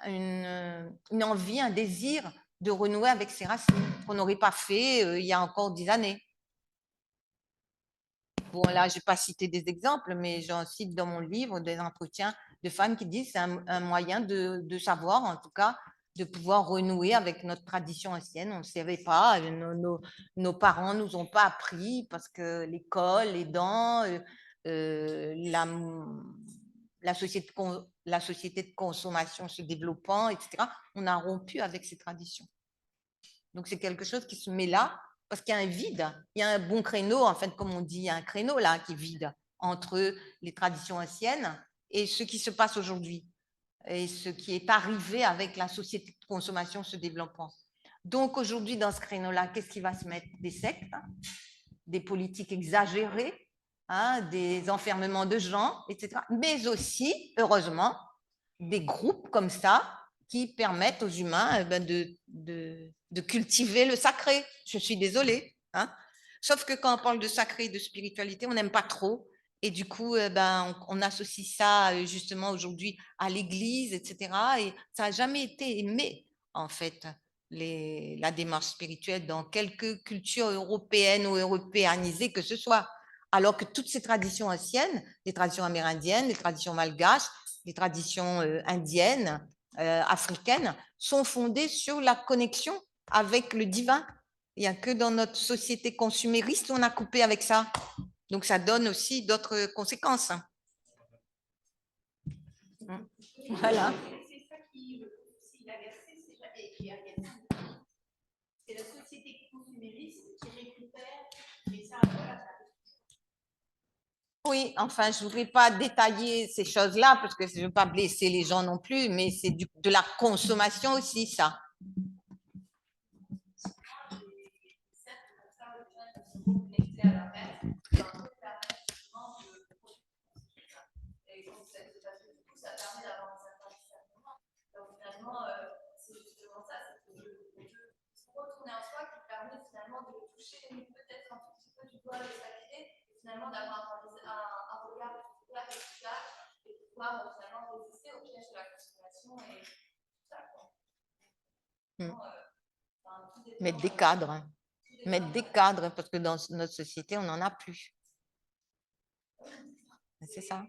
une envie, un désir de renouer avec ses racines qu'on n'aurait pas fait il y a encore 10 années. Bon, là, je n'ai pas cité des exemples, mais j'en cite dans mon livre des entretiens de femmes qui disent que c'est un moyen de savoir, en tout cas, de pouvoir renouer avec notre tradition ancienne. On ne savait pas, nos parents ne nous ont pas appris parce que l'école, les dents, la société de consommation se développant, etc., on a rompu avec ces traditions. Donc, c'est quelque chose qui se met là parce qu'il y a un vide, il y a un bon créneau, en fait, comme on dit, il y a un créneau là qui est vide entre les traditions anciennes et ce qui se passe aujourd'hui et ce qui est arrivé avec la société de consommation se développant. Donc, aujourd'hui, dans ce créneau-là, qu'est-ce qui va se mettre? Des sectes, des politiques exagérées, des enfermements de gens, etc. Mais aussi, heureusement, des groupes comme ça qui permettent aux humains de cultiver le sacré. Je suis désolée. Sauf que quand on parle de sacré et de spiritualité, on n'aime pas trop. Et du coup, on associe ça justement aujourd'hui à l'Église, etc. Et ça n'a jamais été aimé, en fait, la démarche spirituelle dans quelques cultures européennes ou européanisées que ce soit. Alors que toutes ces traditions anciennes, les traditions amérindiennes, les traditions malgaches, les traditions indiennes, africaines, sont fondées sur la connexion avec le divin. Il n'y a que dans notre société consumériste où on a coupé avec ça. Donc, ça donne aussi d'autres conséquences. Voilà. C'est ça qui est agacé, c'est la société consumériste qui récupère et ça, voilà. Oui, enfin, je ne voudrais pas détailler ces choses-là parce que je ne veux pas blesser les gens non plus, mais c'est de la consommation aussi, ça. C'est justement ça, c'est que retourner en soi qui permet finalement de toucher peut-être un tout petit peu du doigt le sacré et finalement d'avoir un regard ouvert et plus et pouvoir finalement résister au piège de la consommation et tout ça. Mettre des cadres. Mettre des cadres, parce que dans notre société, on n'en a plus. C'est ça.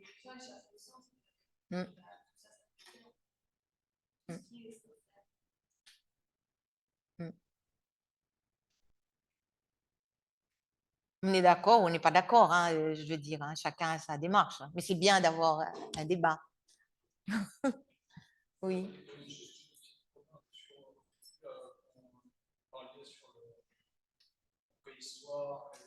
On est d'accord ou on n'est pas d'accord, je veux dire, chacun a sa démarche. Mais c'est bien d'avoir un débat. Oui. L'histoire et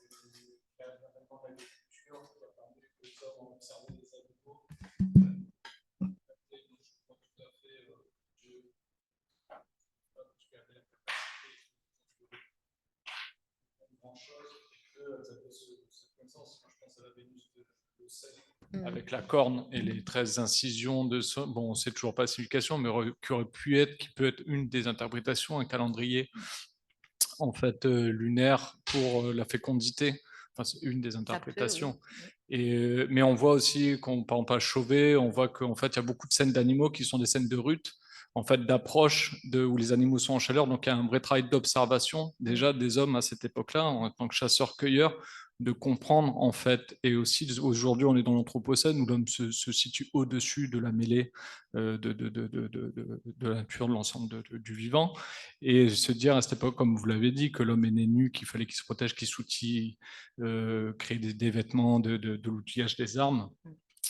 l'avènement de l'agriculture qui a permis que les hommes ont observé les animaux. Je crois tout à fait Dieu avait la capacité de faire une grande chose et qu'elles avaient cette connaissance. Je pense à la Vénus de Sel. Avec la corne et les 13 incisions de son. Bon, c'est toujours pas signification, mais qui peut être une des interprétations, un calendrier en fait lunaire pour la fécondité. Enfin, c'est une des interprétations. Oui. Mais on voit aussi qu'on par exemple à Chauvet, on voit qu'en fait il y a beaucoup de scènes d'animaux qui sont des scènes de rut, en fait d'approche où les animaux sont en chaleur. Donc il y a un vrai travail d'observation déjà des hommes à cette époque-là en tant que chasseurs-cueilleurs, de comprendre en fait, et aussi aujourd'hui on est dans l'Anthropocène où l'homme se situe au-dessus de la mêlée de la nature, de l'ensemble du vivant, et se dire à cette époque, comme vous l'avez dit, que l'homme est né nu, qu'il fallait qu'il se protège, qu'il s'outille, créer des vêtements, de l'outillage des armes.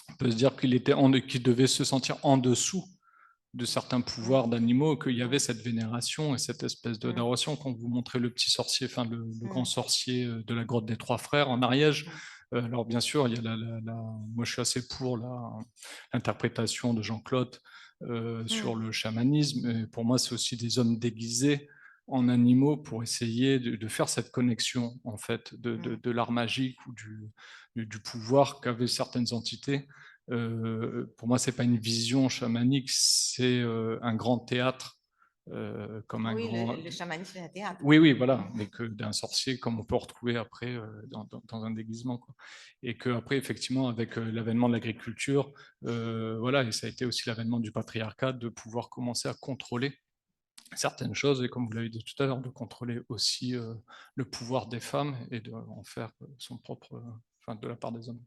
On peut se dire qu'il devait se sentir en dessous de certains pouvoirs d'animaux, qu'il y avait cette vénération et cette espèce d'adoration. Quand vous montrez le petit sorcier, enfin le grand sorcier de la grotte des Trois Frères en Ariège, Alors bien sûr, il y a moi je suis assez pour l'interprétation de Jean-Claude sur le chamanisme. Et pour moi, c'est aussi des hommes déguisés en animaux pour essayer de faire cette connexion en fait de l'art magique ou du pouvoir qu'avaient certaines entités. Pour moi, c'est pas une vision chamanique, c'est un grand théâtre. Comme un Oui, grand... le chamanisme c'est un théâtre. Oui, oui, voilà, mais que d'un sorcier comme on peut retrouver après dans un déguisement, quoi. Et que après, effectivement, avec l'avènement de l'agriculture, voilà, et ça a été aussi l'avènement du patriarcat, de pouvoir commencer à contrôler certaines choses, et comme vous l'avez dit tout à l'heure, de contrôler aussi le pouvoir des femmes et d'en faire son propre, enfin, de la part des hommes.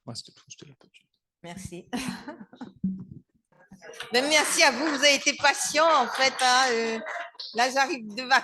Ouais, c'était tout, c'était la petite. Merci. Ben, merci à vous, vous avez été patient en fait. Hein, là, j'arrive de vacances.